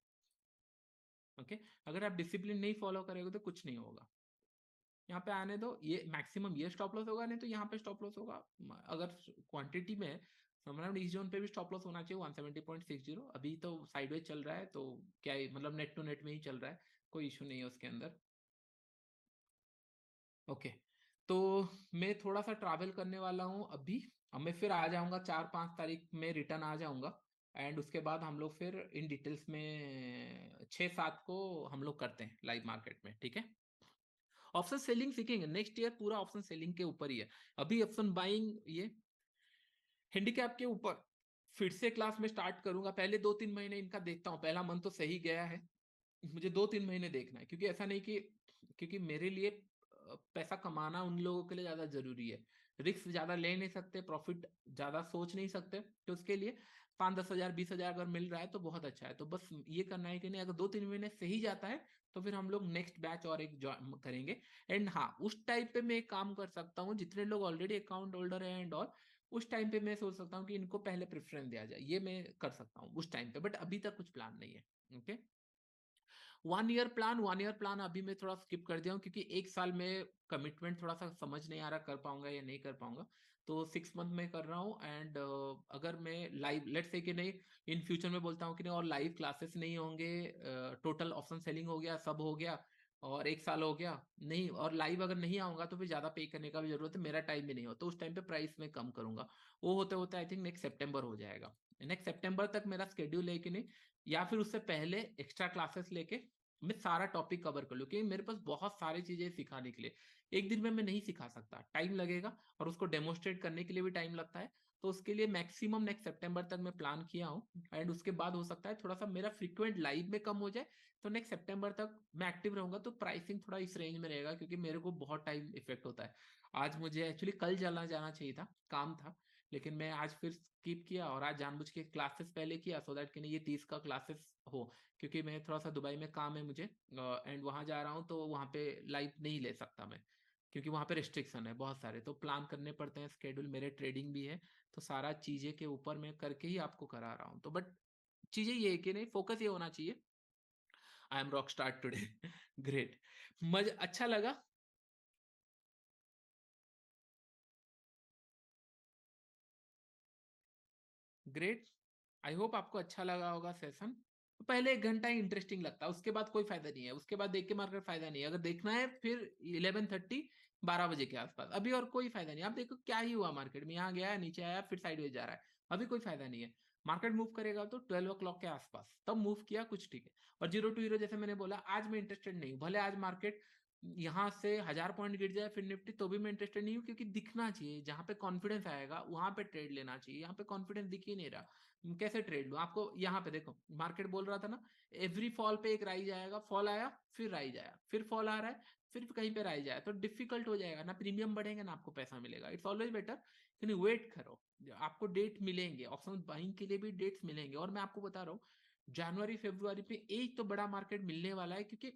okay. अगर आप डिसिप्लिन नहीं फॉलो करोगे तो कुछ नहीं होगा। यहाँ पे आने दो, ये मैक्सिमम ये स्टॉप लॉस होगा, नहीं तो यहाँ पे स्टॉप लॉस होगा, अगर क्वांटिटी में मतलब इस जोन पे भी स्टॉप लॉस होना चाहिए 170.60। अभी तो साइडवेज चल रहा है, तो क्या है, मतलब नेट टू नेट में ही चल रहा है, कोई इशू नहीं है उसके अंदर, ओके। तो मैं थोड़ा सा ट्रैवल करने वाला हूँ अभी, अब मैं फिर आ जाऊंगा 4-5 तारीख में रिटर्न आ जाऊंगा, एंड उसके बाद हम लोग फिर इन डिटेल्स में 6-7 को हम लोग करते हैं लाइव मार्केट में, ठीक है। ऑप्शन सेलिंग सीखेंगे नेक्स्ट ईयर, पूरा ऑप्शन सेलिंग के ऊपर ही है। अभी ऑप्शन बाइंग ये हैंडीकैप के ऊपर फिर से क्लास में स्टार्ट करूंगा, पहले 2-3 महीने इनका देखता हूँ, पहला मंथ तो सही गया है, मुझे 2-3 महीने देखना है, क्योंकि ऐसा नहीं कि, क्योंकि मेरे लिए पैसा कमाना उन लोगों के लिए ज्यादा जरूरी है, रिस्क ज्यादा ले नहीं सकते, प्रॉफिट ज्यादा सोच नहीं सकते, तो उसके लिए 5-10 हजार 20 हजार अगर मिल रहा है तो बहुत अच्छा है। तो बस ये करना है कि नहीं, अगर 2-3 महीने सही जाता है तो फिर हम लोग नेक्स्ट बैच और एक ज्वाइन करेंगे। एंड हाँ, उस टाइप पे मैं एक काम कर सकता हूँ, जितने लोग ऑलरेडी अकाउंट होल्डर है एंड ऑल, उस टाइम पे मैं सोच सकता हूँ कि इनको पहले प्रेफरेंस दिया जाए, ये मैं कर सकता हूँ उस टाइम पे, बट अभी तक कुछ प्लान नहीं है। ओके, 1 ईयर प्लान अभी मैं थोड़ा स्किप कर दिया हूँ, क्योंकि एक साल में कमिटमेंट थोड़ा सा समझ नहीं आ रहा कर पाऊंगा या नहीं कर पाऊंगा, तो 6 मंथ में कर रहा हूँ। एंड अगर मैं लाइव, लेट्स से कि नहीं, इन फ्यूचर में बोलता हूँ कि नहीं और लाइव क्लासेस नहीं होंगे, टोटल ऑप्शन सेलिंग हो गया, सब हो गया, और एक साल हो गया नहीं, और लाइव अगर नहीं आऊंगा तो फिर ज्यादा पे करने का भी जरूरत है, मेरा टाइम भी नहीं हो, तो उस टाइम पे प्राइस में कम करूंगा। वो होते होते आई थिंक नेक्स्ट सितंबर हो जाएगा। नेक्स्ट सितंबर तक मेरा स्केड्यूल है कि नहीं, या फिर उससे पहले एक्स्ट्रा क्लासेस लेके मैं सारा टॉपिक कवर कर लूँ, क्योंकि मेरे पास बहुत सारी चीजें सिखाने के लिए, एक दिन में मैं नहीं सिखा सकता, टाइम लगेगा, और उसको डेमोस्ट्रेट करने के लिए भी टाइम लगता है। तो उसके लिए मैक्सिमम नेक्स्ट सितंबर तक मैं प्लान किया हूँ। एंड उसके बाद हो सकता है थोड़ा सा मेरा फ्रीक्वेंट लाइव में कम हो जाए, तो नेक्स्ट सितंबर तक मैं एक्टिव रहूंगा, तो प्राइसिंग थोड़ा इस रेंज में रहेगा, क्योंकि मेरे को बहुत टाइम इफेक्ट होता है। आज मुझे एक्चुअली कल जाना जाना चाहिए था, काम था, लेकिन मैं आज फिर स्किप किया, और आज जानबूझ के क्लासेस पहले किया, सो दैट कि नहीं ये 30 का क्लासेस हो, क्योंकि मैं थोड़ा सा दुबई में काम है मुझे, एंड वहां जा रहा हूँ, तो वहां पे लाइव नहीं ले सकता मैं, क्योंकि वहां पे रिस्ट्रिक्शन है बहुत सारे, तो प्लान करने पड़ते हैं, स्केड्यूल, मेरे ट्रेडिंग भी है, तो सारा चीजें के ऊपर मैं करके ही आपको करा रहा हूँ। तो बट चीजें ये है कि नहीं, फोकस ये होना चाहिए, I am rock star today. Great, मजा अच्छा लगा। ग्रेट, आई होप आपको अच्छा लगा होगा सेशन। पहले 1 घंटा ही इंटरेस्टिंग लगता है, उसके बाद कोई फायदा नहीं है, उसके बाद देख के मार्केट फायदा नहीं है, अगर देखना है फिर 11:30 12 बजे के आसपास, अभी और कोई फायदा नहीं। आप देखो क्या ही हुआ मार्केट में, यहाँ गया नीचे आया फिर साइडवेज जा रहा है, अभी कोई फायदा नहीं है। मार्केट मूव करेगा तो 12 o'clock के आसपास, तब मूव किया कुछ ठीक है। और जीरो टू हीरो जैसे मैंने बोला, आज मैं इंटरेस्टेड नहीं हूँ, भले आज मार्केट यहाँ से 1000 पॉइंट गिर जाए फिर निफ्टी, तो भी मैं इंटरेस्टेड नहीं हूँ, क्योंकि दिखना चाहिए, जहां पे कॉन्फिडेंस आएगा वहां पे ट्रेड लेना चाहिए, यहाँ पे कॉन्फिडेंस दिख ही नहीं रहा, कैसे ट्रेड लूं आपको। यहाँ पे देखो, मार्केट बोल रहा था ना, एवरी फॉल पे एक राइज आएगा, फॉल आया फिर राइज आया, फिर फॉल आ रहा है, फिर कहीं पे राइज आया, तो डिफिकल्ट हो जाएगा ना, प्रीमियम बढ़ेगा ना आपको पैसा मिलेगा। इट्स ऑलवेज बेटर कि वेट करो, आपको डेट मिलेंगे, ऑप्शन बाइंग के लिए भी डेट्स मिलेंगे। और मैं आपको बता रहा हूँ, जनवरी फरवरी पे एक तो बड़ा मार्केट मिलने वाला है, क्योंकि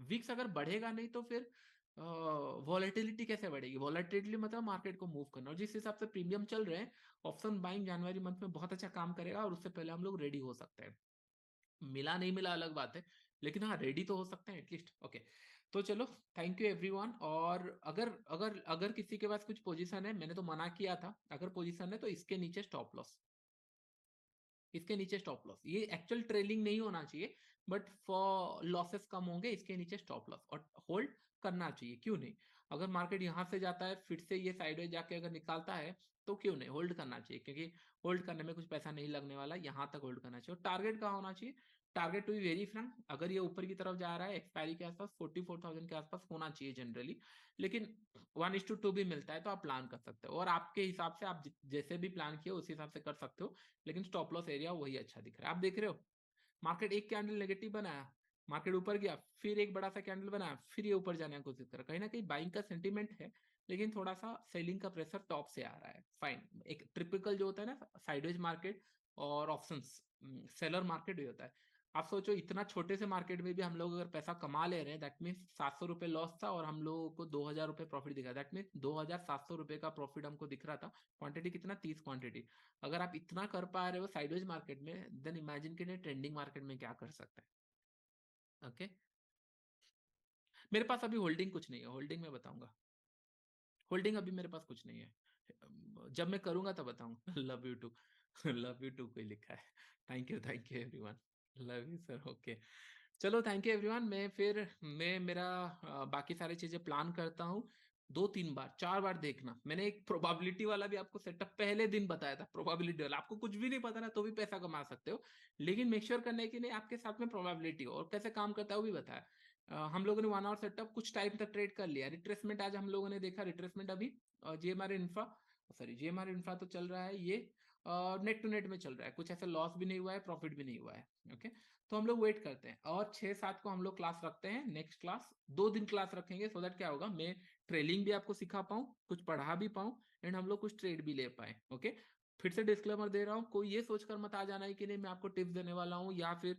विक्स अगर बढ़ेगा नहीं तो फिर वॉलेटिलिटी कैसे बढ़ेगी, वॉलेटिलिटी मतलब मार्केट को मूव करना, और जिस हिसाब से प्रीमियम चल रहे हैं, ऑप्शन बाइंग जनवरी मंथ में बहुत अच्छा काम करेगा, और उससे पहले हम लोग रेडी हो सकते हैं। मिला नहीं मिला अलग बात है, लेकिन हाँ रेडी तो हो सकते हैं एटलीस्ट। ओके, तो चलो, थैंक यू एवरीवन। और अगर अगर अगर किसी के पास कुछ पोजीशन है, मैंने तो मना किया था, अगर पोजीशन है तो इसके नीचे स्टॉप लॉस, इसके नीचे स्टॉप लॉस, ये एक्चुअल ट्रेलिंग नहीं होना चाहिए, बट फॉर लॉसेस कम होंगे, इसके नीचे स्टॉप लॉस, और होल्ड करना चाहिए, क्यों नहीं। अगर मार्केट यहाँ से जाता है फिर से ये साइडवेज जाके अगर निकालता है, तो क्यों नहीं होल्ड करना चाहिए, क्योंकि होल्ड करने में कुछ पैसा नहीं लगने वाला, यहाँ तक होल्ड करना चाहिए। और टारगेट कहाँ होना चाहिए, target to be very frank, अगर ये ऊपर की तरफ जा रहा है एक्सपायरी के आसपास 44,000 के आसपास होना चाहिए जनरली, लेकिन 1:2 भी मिलता है तो आप प्लान कर सकते हो, और आपके हिसाब से आप जैसे भी प्लान किए उस हिसाब से कर सकते हो, लेकिन स्टॉप लॉस एरिया वही अच्छा दिख रहा है। आप देख रहे हो, मार्केट एक कैंडल नेगेटिव बनाया, मार्केट ऊपर गया, फिर एक बड़ा सा कैंडल बनाया, फिर ये ऊपर जाने की कोशिश कर रहा है, कहीं ना कहीं बाइंग का सेंटीमेंट है, लेकिन थोड़ा सा सेलिंग का प्रेशर टॉप से आ रहा है। फाइन, एक ट्रिपिकल जो होता है ना साइडवेज मार्केट और ऑप्शंस सेलर मार्केट भी होता है। आप सोचो, इतना छोटे से मार्केट में भी हम लोग अगर पैसा कमा ले रहे हैं, दैट मीन 700 रुपये लॉस था और हम लोगों को 2000 रुपये प्रॉफिट दिखा, दैट मीन 2700 रुपये का प्रॉफिट हमको दिख रहा था। क्वांटिटी कितना, 30 क्वांटिटी। अगर आप इतना कर पा रहे हो साइडवेज मार्केट में, देन इमेजिन करिए ट्रेंडिंग मार्केट में क्या कर सकते हैं। ओके, मेरे पास अभी होल्डिंग कुछ नहीं है, होल्डिंग में बताऊंगा, होल्डिंग अभी मेरे पास कुछ नहीं है, जब मैं करूंगा तब बताऊंगा। Love you too, love you too कोई लिखा है, thank you everyone, love you sir. Okay, चलो थैंक यू एवरीवन। मैं मेरा बाकी सारी चीजें प्लान करता हूँ, 2-3 बार 4 बार देखना। मैंने एक प्रोबेबिलिटी वाला भी आपको सेटअप पहले दिन बताया था, प्रोबेबिलिटी वाला, आपको कुछ भी नहीं पता ना तो भी पैसा कमा सकते हो, लेकिन मेक श्योर करने के लिए आपके साथ में प्रोबेबिलिटी हो, और कैसे काम करता है वो भी बताया। हम लोगों ने 1 आवर सेटअप कुछ टाइम तक ट्रेड कर लिया, रिट्रेसमेंट आज हम लोगों ने देखा, रिट्रेसमेंट अभी GMR infra, sorry GMR infra तो चल रहा है ये नेट टू नेट में चल रहा है, कुछ ऐसा लॉस भी नहीं हुआ है, प्रॉफिट भी नहीं हुआ है। ओके, तो हम लोग वेट करते हैं और 6-7 को हम लोग क्लास रखते हैं। नेक्स्ट क्लास 2 दिन क्लास रखेंगे, सो दैट क्या होगा, मैं ट्रेलिंग भी आपको सिखा पाऊँ, कुछ पढ़ा भी पाऊँ, एंड हम लोग कुछ ट्रेड भी ले पाए। ओके, फिर से डिस्क्लेमर दे रहा हूँ, कोई ये सोचकर मत आ जाना है कि नहीं मैं आपको टिप्स देने वाला हूँ या फिर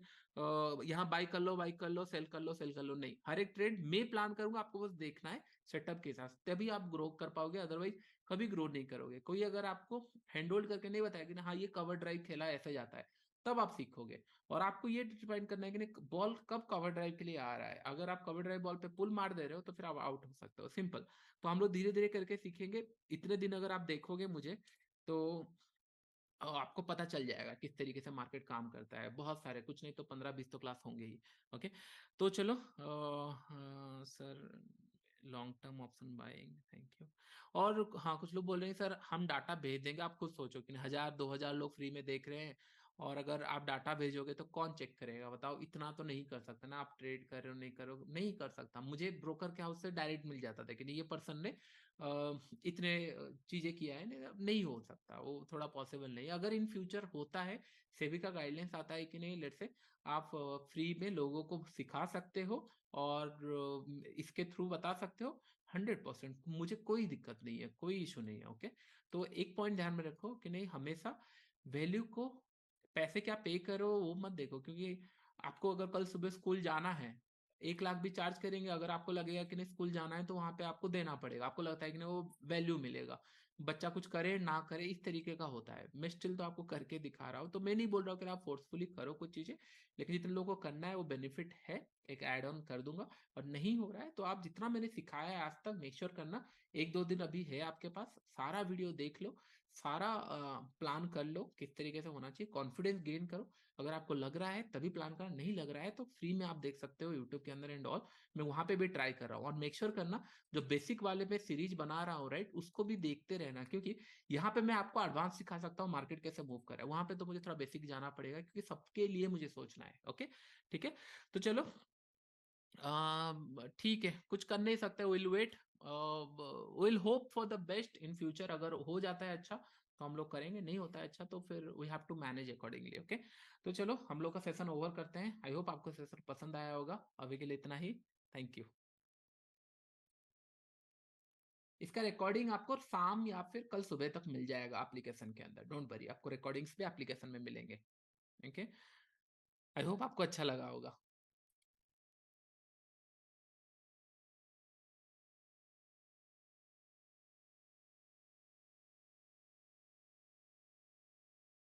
यहाँ बाई कर लो, बाई कर लो, सेल कर लो, सेल कर लो, नहीं। हर एक ट्रेड मैं प्लान करूंगा, आपको बस देखना है सेटअप के हिसाब से, तभी आप ग्रो कर पाओगे, अदरवाइज कभी ग्रो नहीं करोगे। कोई अगर आपको हैंड होल्ड करके नहीं बताया कि हाँ ये कवर ड्राइव खेला ऐसे जाता है, तब आप सीखोगे। और आपको ये डिपेंड करना है कि नहीं बॉल कब कवर ड्राइव के लिए आ रहा है। अगर आप कवर ड्राइव बॉल पे पुल मार दे रहे हो तो फिर आप आउट हो सकते हो, सिंपल। तो हम लोग धीरे धीरे करके सीखेंगे। इतने दिन अगर आप देखोगे मुझे, तो आपको पता चल जाएगा किस तरीके से मार्केट काम करता है। बहुत सारे, कुछ नहीं तो 15-20 तो क्लास होंगे ही। ओके, तो चलो sir, long term option buying, thank you. और हाँ, कुछ लोग बोल रहे हैं सर हम डाटा भेज देंगे, आप खुद सोचो कि 1000-2000 लोग फ्री में देख रहे हैं, और अगर आप डाटा भेजोगे तो कौन चेक करेगा, बताओ। इतना तो नहीं कर सकता ना, आप ट्रेड कर रहे हो नहीं करो, नहीं कर सकता। मुझे ब्रोकर के हाउस से डायरेक्ट मिल जाता था कि नहीं ये पर्सन ने इतने चीजें किया है, नहीं, नहीं हो सकता, वो थोड़ा पॉसिबल नहीं। अगर इन फ्यूचर होता है, सेबी का गाइडलाइंस आता है कि नहीं, लेट्स से आप फ्री में लोगों को सिखा सकते हो और इसके थ्रू बता सकते हो, 100% मुझे कोई दिक्कत नहीं है, कोई इशू नहीं है। ओके, तो एक पॉइंट ध्यान में रखो कि नहीं, हमेशा वैल्यू को, पैसे क्या पे करो वो मत देखो, क्योंकि आपको अगर कल सुबह स्कूल जाना है, 1 लाख भी चार्ज करेंगे, अगर आपको लगेगा कि नहीं स्कूल जाना है, तो वहां पे आपको देना पड़ेगा। आपको लगता है कि नहीं वो वैल्यू मिलेगा, बच्चा कुछ करे ना करे, इस तरीके का होता है। मैं स्टिल तो आपको करके दिखा रहा हूँ, तो मैं नहीं बोल रहा हूँ कि आप फोर्सफुली करो कुछ चीजें, लेकिन जितने लोगों को करना है वो बेनिफिट है, एक एड ऑन कर दूंगा। और नहीं हो रहा है तो आप जितना मैंने सिखाया है आज तक, मेक श्योर करना 1-2 दिन अभी है आपके पास, सारा वीडियो देख लो, सारा प्लान कर लो किस तरीके से होना चाहिए, कॉन्फिडेंस गेन करो। अगर आपको लग रहा है तभी प्लान करना, नहीं लग रहा है तो फ्री में आप देख सकते हो यूट्यूब के अंदर एंड ऑल। मैं वहां पे भी ट्राई कर रहा हूँ। और मेक श्योर करना, जो बेसिक वाले पे सीरीज बना रहा हूँ राइट, उसको भी देखते रहना, क्योंकि यहाँ पे मैं आपको एडवांस सिखा सकता हूँ मार्केट कैसे मूव करे, वहां पे तो मुझे थोड़ा बेसिक जाना पड़ेगा, क्योंकि सबके लिए मुझे सोचना है। ओके, ठीक है, तो चलो ठीक है, कुछ कर नहीं सकते, will wait, will hope for the best in future. अगर हो जाता है अच्छा तो हम लोग करेंगे, नहीं होता है अच्छा तो फिर we have to manage accordingly. Okay, तो चलो हम लोग का सेशन ओवर करते हैं। आई होप आपको सेशन पसंद आया होगा। अभी के लिए इतना ही, थैंक यू। इसका रिकॉर्डिंग आपको शाम या फिर कल सुबह तक मिल जाएगा एप्लीकेशन के अंदर, डोंट वरी, आपको रिकॉर्डिंग्स भी एप्लीकेशन में मिलेंगे। ओके, आई होप आपको अच्छा लगा होगा।